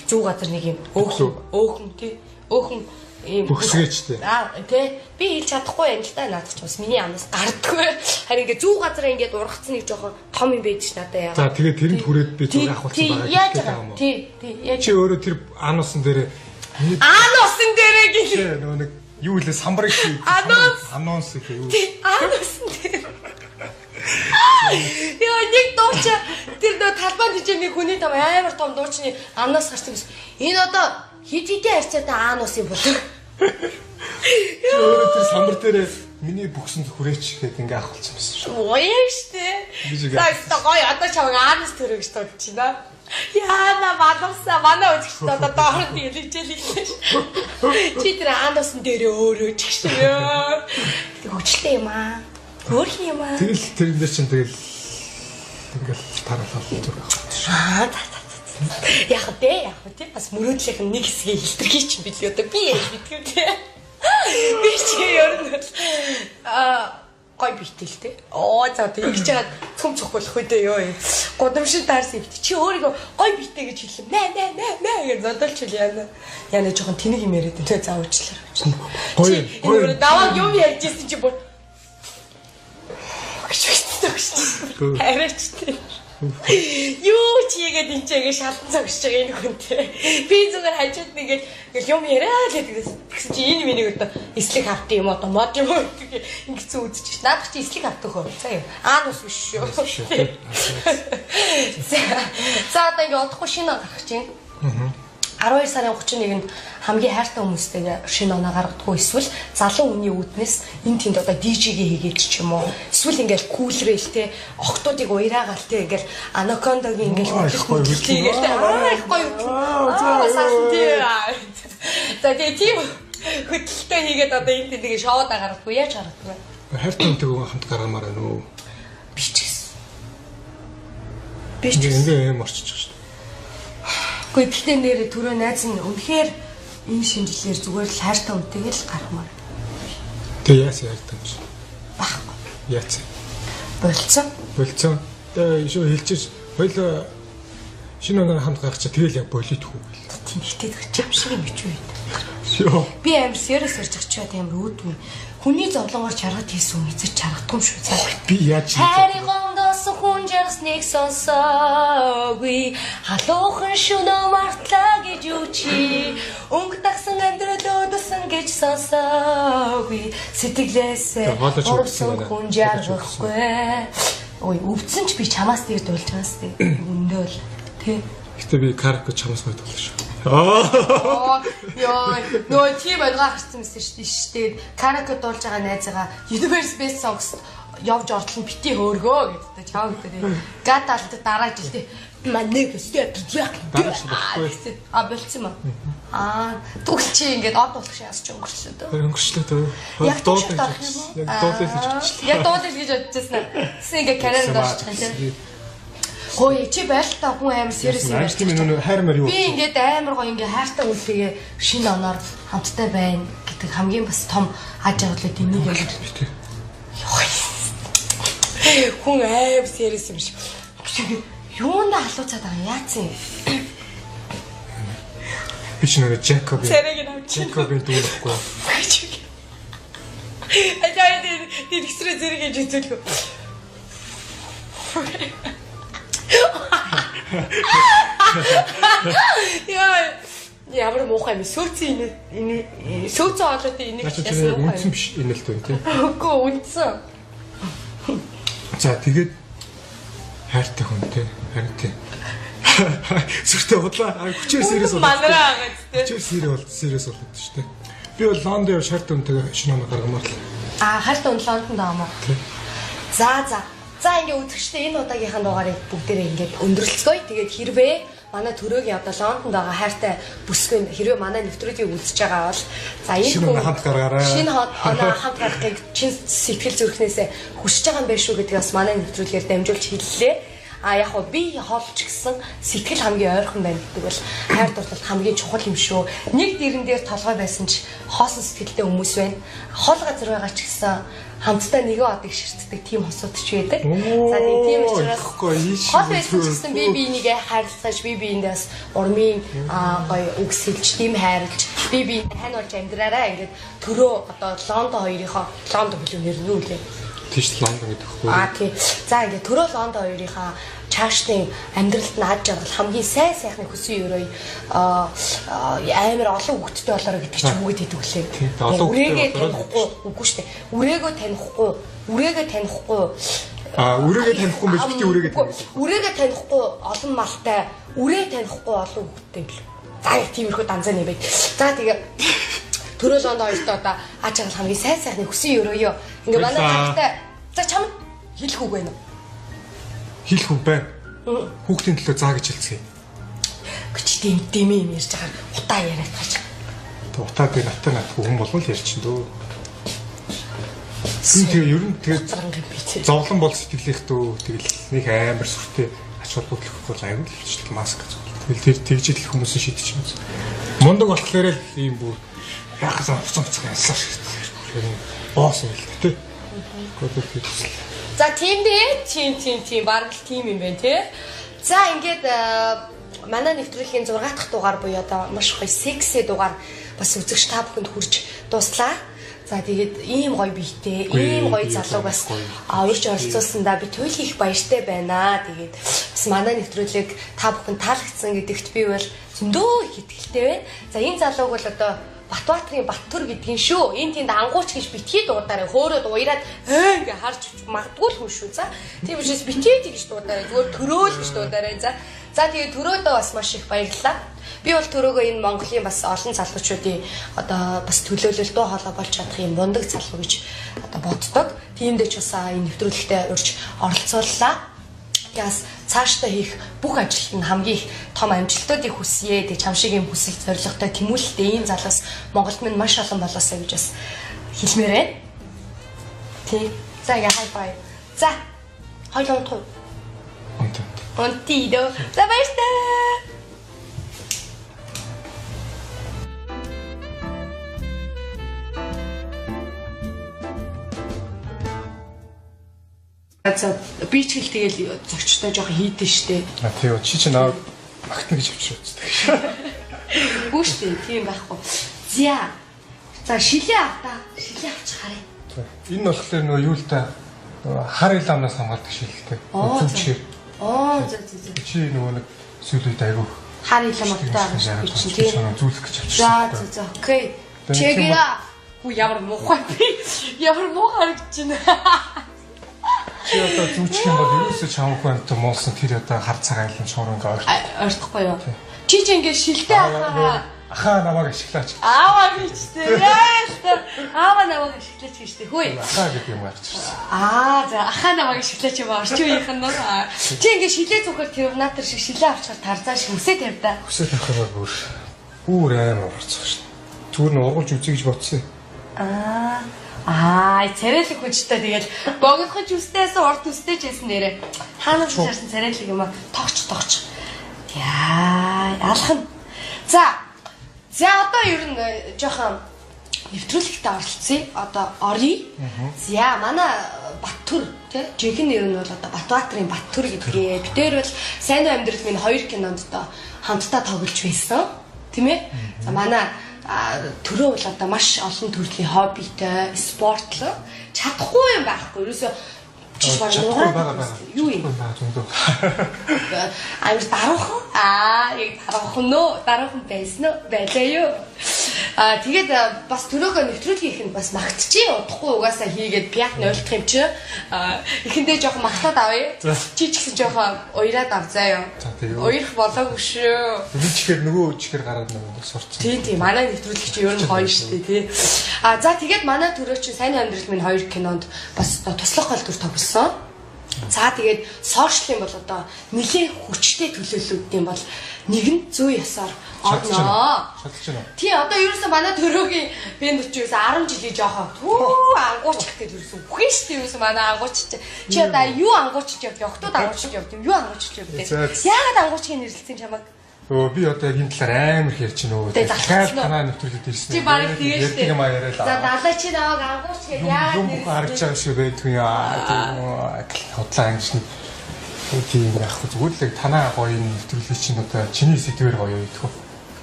[SPEAKER 1] зүү газар нэг юм өөхөн ийм
[SPEAKER 2] бөхсгээчтэй.
[SPEAKER 1] Тий. Би хэлж чадахгүй юм л та наадах ч бас миний амнаас гардаггүй. Харин ингээд зүү газар ингээд ургацсан нэг жоохон том юм байдаг ш надаа яа.
[SPEAKER 2] За тэгээд тэрэнд хүрээд би зураг авахсан байгаа юм уу?
[SPEAKER 1] Тий.
[SPEAKER 2] Чи өөрөө тэр ануусан дээр
[SPEAKER 1] гэх
[SPEAKER 2] нөгөө нэг юу илээ самбарыг чи анонс гэх юу?
[SPEAKER 1] Ануусан дээр Яа нэг дууч тэр нөө талбайд хийж нэг хүний том амар том дуучны амнаас гарсан гэсэн. Энэ одоо хидийтэй харьцаатай аанус юм болов.
[SPEAKER 2] Тэр самбар дээр миний бүксэнд хүрээч гэдэг ингээ авахулсан байсан шүү.
[SPEAKER 1] Гоё штэ. За гоё одоо чамаг аанус төрөг штэ бодож байна. Яна баламсаа манай үзэгчд одоо доорд хэлжээлээ. Чи тэр аанусын дээр өөрөө ч гэсэн ёо. Хөгжлтэй юм аа. Хөөх юм аа.
[SPEAKER 2] Тэгэл тэрэн дээр чинь тэгэл ингээл тараалал зүг авах.
[SPEAKER 1] Яг тэ бас мөрөөдлийнх нь нэг хэсгийг илэрхий чинь билээ одоо би яаж мэдгүй тэ. Би чи ер нь гой битэл тэ. За тэгж чаад цөм цохолох үедээ ёо. Годамшин таарсан бит. Чи өөрийгөө гой битэй гэж хэллээ. Нэ гэж зодолчл яана. Яна жоохон тэнэг юм яриад тэ заавчлаар. Гоё. Даваа юм ярьж ирсэн чи бүр Хараач. Юу чигээд энчээгээ шалан зогсож байгаа энэ хүнтэй. Би зүгээр хажууд нэгээд юм яриа л гэдэг. Тэгсэн чи энэ миний одоо эслэг авт юм одоо мод юм уу гэх ингэсэн үзчих. Наадах чи эслэг авт хөө. За юу. Аанус биш шүү. За одоо ингэ одохгүй шинэ гарах чинь. 12 сарын 31-нд хамгийн хайртай хүмүүстэйгээ шинэ оноо гаргадаггүй эсвэл залуу хүний үүднээс энэ тэнд одоо DJ-гээ хийгээд ч юм уу эсвэл ингээл кулрээл те охтуудыг уяраагаал те ингээл анакондагийн ингээл хөдөлгөөнтэй их гоё за тийм хөдөлгөөнтэй хийгээд одоо энэ тэндгээ шоудаа гаргадаггүй яаж гаргадаггүй
[SPEAKER 2] хайртай хүнтэйгээ хамт гаргамаар байна уу
[SPEAKER 1] би ч гэсэн
[SPEAKER 2] ингээ юм орчиж байгаа шүү.
[SPEAKER 1] Гэхдээ тэгтээ нэр түрүү найз нь үнэхээр энэ шинжилгээр зүгээр л хайртай үнтэйгээ л гарахмаар.
[SPEAKER 2] Тэг яасан хайртай юм шиг.
[SPEAKER 1] Баггүй.
[SPEAKER 2] Яасан.
[SPEAKER 1] Болцсон.
[SPEAKER 2] Шүү хэлчихэж хоёул шинэ оноо хамт гаргачаа тэгэл яг болиодгүй.
[SPEAKER 1] Тийм ихтэй ч юм шиг юм бич үү.
[SPEAKER 2] Шүү.
[SPEAKER 1] Би амар serious ярьж байгаа ч амар үүдгүй. Хүний зовлонгоор чаргад хийсэн хүн эцэж чаргадгүй юм шүү.
[SPEAKER 2] Би яаж
[SPEAKER 1] хайрын гондоос хүн жарсныг сонсоогүй халуухан шөнө мартлаа гэж үчи өнгө тагсан амьдрал өдсөн гэж сонсоогүй сэтгэлээсээ урсан хүн жаргахгүй ой өвдсөн ч би чамаас дээр дуулж байгаас тий өндөөл тий
[SPEAKER 2] гэтээ би караоке чамаас гоё дуулсан шүү.
[SPEAKER 1] Ёо, нөө тийм ойлгоо харсан мэт шүү дээ. Караоке дуулж байгаа найзгаа Universe Best Songs явж ордлон бити хөөргөө гэдэг чаав гэдэг. Гаталт дараа жилдээ манай өстэй байхгүй. Болцсон юм аа. Түгэл чи ингээд од болох шаас ч өнгөрчлөө дөө.
[SPEAKER 2] Өнгөрчлөө дөө.
[SPEAKER 1] Яг дуулах юм уу? Яг дуулах гэж бодчихлоо. Яг дуулах гэж бодчихсан. Тэсээ ингээд карьер дуулчих юм тийм. Хөөе чи байлтаа хүн амар serious юм ярьж
[SPEAKER 2] байна. Хайрмаар юу?
[SPEAKER 1] Би ингээд амар гоё ингээд хайртай үлдэгээ шинэ оноор хамттай байна гэдэг хамгийн бас том аж аргалууд энийг яг битээ. Хүн амар serious юм шиг. Юунд халууцаад байгаа яац юм?
[SPEAKER 2] Би ч нэг Jacob.
[SPEAKER 1] Jacob-ийн
[SPEAKER 2] дүүрэхгүй.
[SPEAKER 1] Ажаа энэ экстра зэрэг гэж үзүүлэх. Ямар муухай юм сүүцэн энэ сүүцэн олоод энийг
[SPEAKER 2] яасан үнсэн биш энэ л дээ тийм.
[SPEAKER 1] Үгүй үнсэн.
[SPEAKER 2] За тэгээд хайртай хүнтэй харин тийм. Сүртэй бодлоо хүчээр serious болоо.
[SPEAKER 1] Манараа байгаа тийм.
[SPEAKER 2] Хүчээр serious болоод шүү дээ. Би бол Лондон явж хайртай хүнтэйгээ шинэ оноо гаргамаар л.
[SPEAKER 1] Хайртай хүн Лондонд байгаа мó. За ингээ үзэгчтэй энэ удаагийнхаа дугаарыг бүгдээрээ ингээд өндөрлцгөөе. Тэгээд хэрвээ манай төрөөгийн одоо Лондонд байгаа хайртай бүсгүй хэрвээ манай нэвтрүүлгийг үзэж байгаа бол за энэ
[SPEAKER 2] хүн хамт гаргаарай.
[SPEAKER 1] Шинэ оноо хамт гаргахыг чин сэтгэл зүрхнээсээ хүсэж байгаа юм байна шүү гэдгийг бас манай нэвтрүүлгээр дамжуулж хэллээ. Яг нь би хоолч гэсэн сэтгэл хамгийн ойрхон байна гэдэг бол хайр дурлалт хамгийн чухал юм шүү. Нэг дэрэн дээр толгой байсан ч хоосон сэтгэлтэй хүмүүс байна. Хол газар байгаа ч гэсэн хамтдаа нэгэн одыг ширтдэг тийм хосууд ч байдаг. За тийм учраас хол байсан ч гэсэн би бинийгээ хайрлаж би биендээ бас урмын гоё үгс хэлж тийм хайрлаж би биендээ хань болж амьдраарай ингээд төрөө одоо Лондон хоёрынхоо Лондон хөлөө нэр нь юу лээ?
[SPEAKER 2] Тийш Лондон гэдэг хөө.
[SPEAKER 1] Тийм. За ингээд төрөө Лондон хоёрынхаа чаашны амьдралд нь аж жаргал хамгийн сайхны хүссэн өрөө амар олон хүүхэдтэй болоорой гэдэг чинь үгээд идэв лээ. Үрээгээ танихгүй үгүй шүү дээ. Үрээгээ танихгүй үрээгээ танихгүй
[SPEAKER 2] биш бити үрээгээ таних.
[SPEAKER 1] Үрээгээ танихгүй олон малтай үрээ танихгүй олон хүүхэдтэй л. За тиймэрхүү данзаа нэм байд. За тэгээ төрөө Лондон хоёртой одоо аж жаргал хамгийн сайхны хүссэн өрөө ёо. Ингээ манай тагтай за чамд хэлэх үг байна уу?
[SPEAKER 2] Хэлэх үг байна. Хүүхдийн төлөө заа гэж хэлцгээе.
[SPEAKER 1] Гэч дэмээ юм ярьж байгаа утаа яриад тааж.
[SPEAKER 2] Тэ утаа дээр натаа хүн болвол ярьчин дөө. Тэгээ ер нь тэгээ зовлон бол сэтгэлийнх дөө тэгэл нэг амар сүртэй ач холбогдол бол аюул хвчлэл маск гэж. Тэгэл тэр тэгжил хүмүүс шийдэж юм. Мундаг болохоор л ийм бүр яхасан уцсан ялсаа шиг. Боос юм л тээ.
[SPEAKER 1] За тийм дээ. Тийм бараг л тийм юм байна тий. За ингээд манай нэвтрүүлгийн 6 дахь дугаар буюу одоо маш гоё секси дугаар бас үзэгч та бүхэнд хүрч дуслаа. За тэгээд ийм гоё биетэй, ийм гоё залууг бас урьж оролцуулсандаа би туйлын их баяртай байна. Тэгээд бас манай нэвтрүүлэг та бүхэн таалагдсан гэдэгт би бол зөндөө их итгэлтэй байна. За энэ залууг бол одоо Батбаатарын Баттүр гэдгийг шүү. Энд тэнд ангууч гэж битгий дуудаарай. Хөөрөөд уяраад ингээ харж магадгүй л хүн шүү. За тийм учраас битгий гэж дуудаарай. Зүгээр төрөөл гэж дуудаарай. За тэгээ төрөөдөө бас маш их баярлалаа. Би бол төрөөгөө энэ Монголын бас олон залуучуудын одоо бас төлөөлөл дуу хоолой болж чадах юм мундаг залуу гэж одоо боддог. Тиймдээ ч бас энэ нэвтрүүлэгтээ урьж оролцууллаа. Яс цаашдаа хийх бүх ажилд нь хамгийн их том амжилтуудыг хүсье. Тэг чам шиг юм хүсэл зоригтой тэмүүлэлтэй ийм залуус Монголд минь маш олон болоосаа гэж бас хэлмээр байна. Тий. За яа хай. За. Хоёул унтах. Унтидо. За баярлалаа. За би ч хэл тэгэл зочтой жоохон хийдэн штэ.
[SPEAKER 2] Тийм чи наваа магтна гэж авчир үздэг.
[SPEAKER 1] Үгүй штэ тийм байхгүй. За шилээ авта. Шилээ авч харъя.
[SPEAKER 2] Энэ болохоор нөгөө юу л да хар ил амнаас хамгаалдаг шилэлтэй. Зүгчээр.
[SPEAKER 1] За.
[SPEAKER 2] Чи нөгөө нэг сүүлүүд айгүй.
[SPEAKER 1] Хар ил амтаа гэж тийм.
[SPEAKER 2] Зүлэх гэж авчир.
[SPEAKER 1] За окей. Чеgira. Хүү ямар муухай би. Ямар муухай гэж байна.
[SPEAKER 2] Чи одоо зүучих юм бол ерөөсөө чамх баймт муулсан тэр одоо хар цагаан айлын шуурга
[SPEAKER 1] ойртохгүй юу? Чи ингээ шилдэ
[SPEAKER 2] ахаа намайг ашиглаач.
[SPEAKER 1] Ааваа гэжтэй. Ааваа намайг ашиглаач гэжтэй. Хөөе.
[SPEAKER 2] Ахаа гэдэг юм гарчихсан.
[SPEAKER 1] За ахаа намайг ашиглаач юм орчин үеийнх нь. Чи ингээ шилээ зүгэл терминатор шиг шилээ авчихаар тарзаа шиг үсээ тавьдаа.
[SPEAKER 2] Үсээ тавихаар бүр амар орцсон шүү. Түр нь ургуулж үзье гэж бодсон.
[SPEAKER 1] Царайлаг хүчтэй тэгэл богдохож үстээс урд үстэж яасан нэрэ. Хаанаас шаарсан царайлаг юм аа тогч. Алхан. За одоо ер нь жоохон нэвтрүүлэгтээ оролцъя. Одоо оръё. За манай Баттүр тий жинхэнэ нэр нь бол одоо Батбаатарын Баттүр гэдгээ. Битээр бол сайн амьдрал минь 2 кинонд одоо хамтдаа тоглож байсан. Тийм ээ. За манай төрөө бол одоо маш олон төрлийн хоббитэй, спортлог чадахгүй юм байхгүй. Ерөөсөө
[SPEAKER 2] чадахгүй байгаа.
[SPEAKER 1] Юу юм? Амар даруухан. Яг даруухан байсан уу? Байлаа юу? Тэгээд бас төрөөгөө нэвтрүүлгийг их нь бас магтчихъя. Удахгүй угаасаа хийгээд пиатны ойлгох юм чи. Эхэндээ жоохон магтаад авъя. Чи ч гэсэн жоохон уяраад авзаа юу? Уярах болоогүй шүү.
[SPEAKER 2] Би чихэр нөгөө чихэр гараад нөгөө сурцсан.
[SPEAKER 1] Тийм. Манай нэвтрүүлэг чи ер нь гоё шүү дээ, тий. За тэгээд манай төрөө чи сайн амьдрал минь 2 кинонд бас туслах гол дүр тоглосон. За тэгээд сошиал юм бол одоо нэлээд хүчтэй төлөөлөлүүд юм бол нэг нь зүй ясаар орноо.
[SPEAKER 2] Шатж байна.
[SPEAKER 1] Тий одоо ерөөсөө манай төрөөгийн бэнд учраас 10 жилийн жоохоо ангуучих гэж ерөөсөө үгүй шүү дээ ерөөсөө манай ангуучч. Чи одоо юу ангуучч явд? Охтууд ангуучч явд юм. Юу ангуучч явд? Яагаад ангуучгийн нэрлэлцэн чамаг?
[SPEAKER 2] Би одоо яг энэ талаар амар ярьж байна өө. Дахиад танаа нэвтрүүлээд ирсэн.
[SPEAKER 1] Чи барыг тэгээд
[SPEAKER 2] шүү дээ. За
[SPEAKER 1] далаа чи наваг ангууч гэж яа
[SPEAKER 2] юм харж байгаа шүү байдгүй яа. Хотлоо ангишны тийм яг зүгээр л танаа гоё нэвтрүүлэг чинь одоо чиний сэдвэр гоё идэх үү.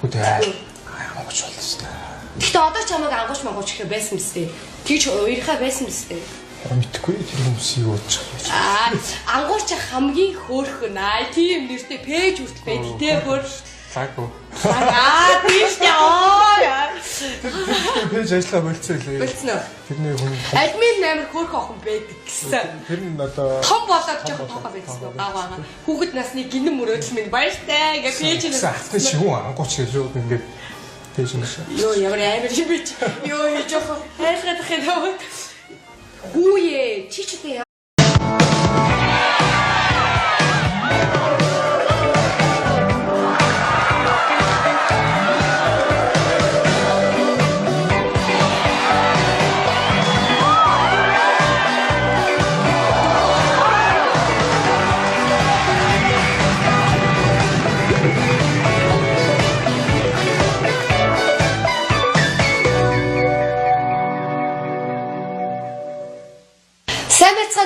[SPEAKER 2] Тэгвэл ангууч болчихсон.
[SPEAKER 1] Гэтэ одоо чамайг ангууч мангууч гэхэ байсан мэт дээ. Тэгж уярхаа байсан мэт дээ.
[SPEAKER 2] Мэдхгүй тэр хүмүүс юу болж байгаа юм.
[SPEAKER 1] Ангууч хамгийн хөөрхөн тийм нэртэй пэйж хүртэл байдаг те бүр.
[SPEAKER 2] Цаагүй.
[SPEAKER 1] Тийш яа.
[SPEAKER 2] Пэйж ажиллаа болцсон лээ.
[SPEAKER 1] Болцсон уу?
[SPEAKER 2] Тэрний хүн
[SPEAKER 1] админ амар хөөрхөн охин байдаг гэсэн.
[SPEAKER 2] Тэр нь одоо
[SPEAKER 1] том болоод жоохон тоохоо байсан уу? Гаваа. Хүүхэд насны гинэн мөрөөдөл минь баяртай гэж пэйж нь.
[SPEAKER 2] Ахтай шивүү ангууч гэж юу ингээд пэйж юм шиг.
[SPEAKER 1] Йоо ямар амар юм бэ? Йоо жоохон хайрхадах юм. Хүүе, чи ч дээ.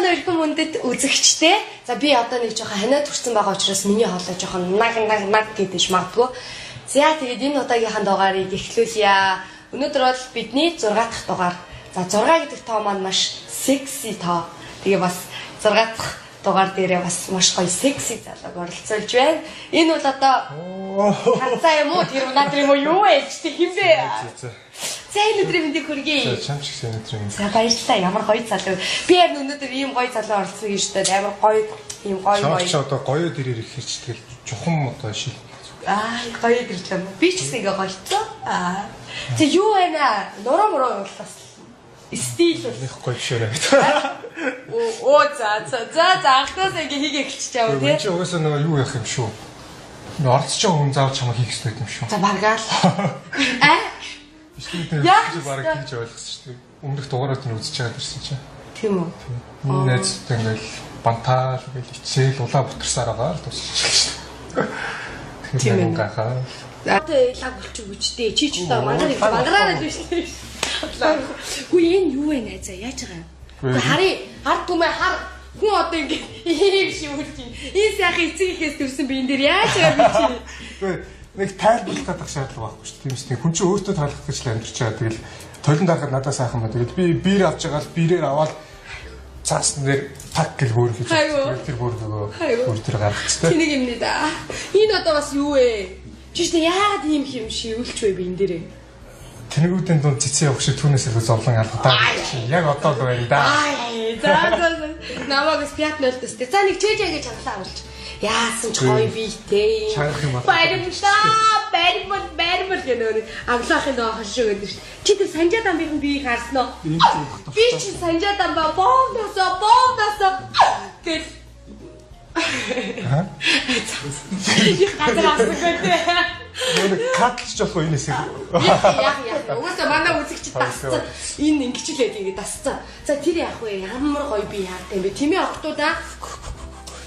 [SPEAKER 1] Өргөн мөндөд үзэгчтэй. За би одоо нэг жоохон ханиад хүрсэн байгаа учраас миний хоолой жоохон наг гэдэж магадгүй. За тэгээд энэ удаагийнхаа дугаарыг эхлүүлье. Өнөөдөр бол бидний 6 дахь дугаар. За 6 гэдэг тоо маань маш секси тоо. Тэгээ бас 6 дахь дугаар дээрээ бас маш гоё секси залууг оролцуулж байна. Энэ бол одоо хацаа юм уу тэр надад юм уу юу ээж тэг химбэ. Сайн өдрийн мэндийг хүргэе.
[SPEAKER 2] Чамч их сайн өдрийн мэнд.
[SPEAKER 1] За баярлалаа. Ямар гоё залуу. Би яг өнөөдөр ийм гоё залуу оролцсон гэж байна. Амар гоё ийм гоё.
[SPEAKER 2] Чамч одоо гоё дэрээр ихээр ч тэгэл чухам одоо шил.
[SPEAKER 1] Гоё дэрч юм. Би ч гэсэн ингээ гоёцоо. Тэг юу байна? Нуруу муруу бас стил
[SPEAKER 2] их гоё ширээ.
[SPEAKER 1] Оо за ахтаас ингээ хийгээ эхэлчихэж байгаа
[SPEAKER 2] тийм. Чи угаасаа нөгөө юу яах юм шүү. Орцож байгаа хүн заавал чамайг хийх хэрэгтэй юм шүү.
[SPEAKER 1] За баргаал.
[SPEAKER 2] Эсвэл тэр бараг хийж ойлгосон шүү дээ. Өмнөх дугаарууд нь үзэж байгаа дэрсэн чинь.
[SPEAKER 1] Тийм үү?
[SPEAKER 2] Миний найзтай ингээл бантаал ингээл ичээл улаа бутарсаар байгаа л тусчих шүү дээ. Тийм юм гахаа.
[SPEAKER 1] Одоо лаг болчих үчтэй. Чи ч одоо мангараад л шүү дээ. Хүү энэ юу вэ найзаа? Яаж байгаа юм? Харин ард түмээ хар хүн одоо ингээд ийм шивүүлж байна. Энэ сайхан эцэг ихээс төрсэн би энэ дээр яаж байгаа би чи?
[SPEAKER 2] Нэг тайлбарлах гэдэг шаардлага байхгүй шүү дээ. Тийм үстэй. Хүн чинь өөртөө таалах гэж л амьдарч байгаа. Тэгэл толон дарахад надад сайхан ба. Тэгэл би биер авч байгаа л биерээр аваад цаасан дээр пак гэл хөөрөх гэж. Тэр хөөр төр гаргацтай.
[SPEAKER 1] Тэнийг юмнэ да. Энэ одоо бас юу вэ? Жишээ нь яагаад ийм юм шивүүлч вэ би энэ дээрээ?
[SPEAKER 2] Тэнэгүүдийн дунд цэцэн явах шиг түүнээс илүү зовлон алгадаа. Яг одоо л байна да.
[SPEAKER 1] За намайг спят нөлтөс. За нэг чэжээ гэж хандлаа авалч. Яасан ч гоё биетэй. Баримт гэнэ. Амлаахын нөө хашиг гэдэг шүү. Чи тэр санжаадан бихэн биеийг харсан уу? Би чи санжаадан ба бомдосоо гэл. Гадараас гэдэг.
[SPEAKER 2] Нэг катч болох уу энэсээ.
[SPEAKER 1] Яах. Угаасаа манай үзэгчд тасцсан. Энэ ингэчлээд ингэ тасцсан. За тэр яах вэ? Ямар гоё бие хаатай юм бэ? Тэмээ охтуудаа.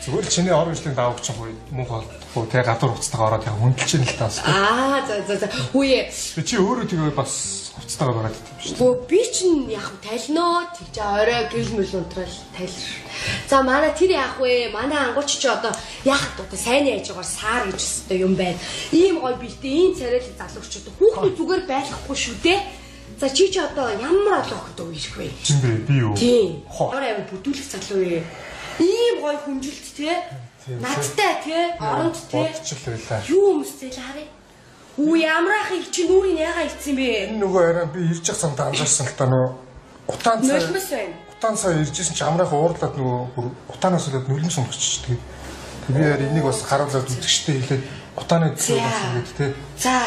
[SPEAKER 2] Зүгээр чиний орон ижлийн даавч чамгүй муухай тэ гадуур хуцтайгаа ороод яг хөндлөж ийн л таас.
[SPEAKER 1] За. Хүүе.
[SPEAKER 2] Чи өөрөө тэгээ бас хуцтайгаа бараад идэв шүү
[SPEAKER 1] дээ. Би чинь яг тайлноо тэгж орой гэл мөл унтрал тайлш. За манай тэр яах вэ? Манай ангууч чи одоо яг одоо сайн яаж байгаагаар саар гэж өстой юм байна. Ийм гоё биетэй энэ царайлаг залууч одоо хүүхдүүд зүгээр байхгүй шүү дээ. За чи одоо ямар олон охид ирэх вэ?
[SPEAKER 2] Чи би юу?
[SPEAKER 1] Тийм. Орой бүдүүлэх залуу ээ. Ийм гоё хүнжилт те. Надтай те, оронд те. Юу өмстэй л харъя. Үу ямар ах их чи нүрийг яага ицсэн бэ?
[SPEAKER 2] Энэ нөгөө арай би ирж явах самтаа анзаарсан л та нөгөө утаан цай.
[SPEAKER 1] Нулимс байна.
[SPEAKER 2] Утаан цай иржсэн чи амраах уурлаад нөгөө утаанаас олоод нулимс өнгөччихтэй. Би яар энийг бас харуулаад үзэгчтэй хэлээд утааны цай бас ингэж те.
[SPEAKER 1] За.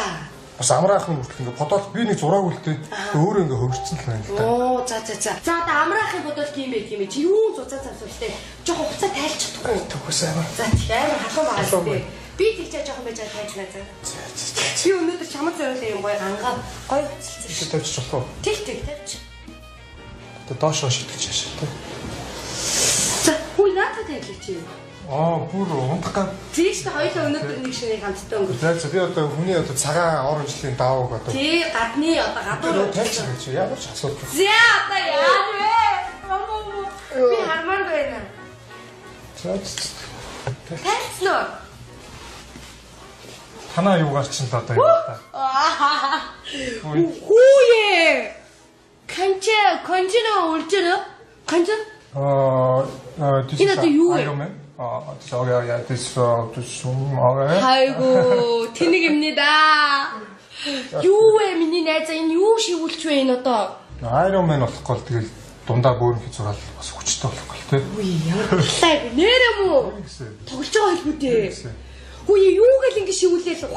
[SPEAKER 2] Бас амраахын хүртэл ингээ бодоод би нэг зураг үлдээ өөрөө ингээ хөвөрцөн л байна л да.
[SPEAKER 1] Оо за. За одоо амраахын бодол тийм ээ. Чи юу зузаа завсуултай. Жохо хуцаа тайлж чадахгүй.
[SPEAKER 2] Төгөөс амар.
[SPEAKER 1] За тийм амар халуун байгаа шүү дээ. Би тэгж жоохон байж тайлнаа за. Чи өнөөдөр чамд зориулсан юм гоё гангаа гоё хуцалцсан шүү.
[SPEAKER 2] Тавьчих болох уу?
[SPEAKER 1] Тэг тавьчих.
[SPEAKER 2] Одоо доошоо шитгэж яашаа те.
[SPEAKER 1] За хүү наатаа тавьчих чи.
[SPEAKER 2] Бүр ундах гад.
[SPEAKER 1] Тийш та хоёулаа өнөөдөр нэг шинэ ганцтай өнгөрсөн.
[SPEAKER 2] За би одоо хүний одоо цагаан орон жилийн даавууг одоо.
[SPEAKER 1] Тий гадны одоо гадуур
[SPEAKER 2] тавьчих чи ямар ч асуудал.
[SPEAKER 1] За одоо яа вэ? Би хармаар байна. Тэцнөө.
[SPEAKER 2] Танаа юу гарч ин одоо юм та.
[SPEAKER 1] Хүүе. Канчна 울잖아. канча?
[SPEAKER 2] this is Iron Man. This
[SPEAKER 1] 아이고, 티닉입니다. 유에 миний найз энэ юу шивүүлч вэ энэ одоо?
[SPEAKER 2] Iron Man болохгүй л тэгэл дундаа бөөрн хийж байгаа л бас хүчтэй болохгүй л тий.
[SPEAKER 1] Үгүй ямар талтай нэрэ мүү? Тоглож байгаа хэлбүү дээ. Үгүй юу гэл ингэ шивүүлээл ухаан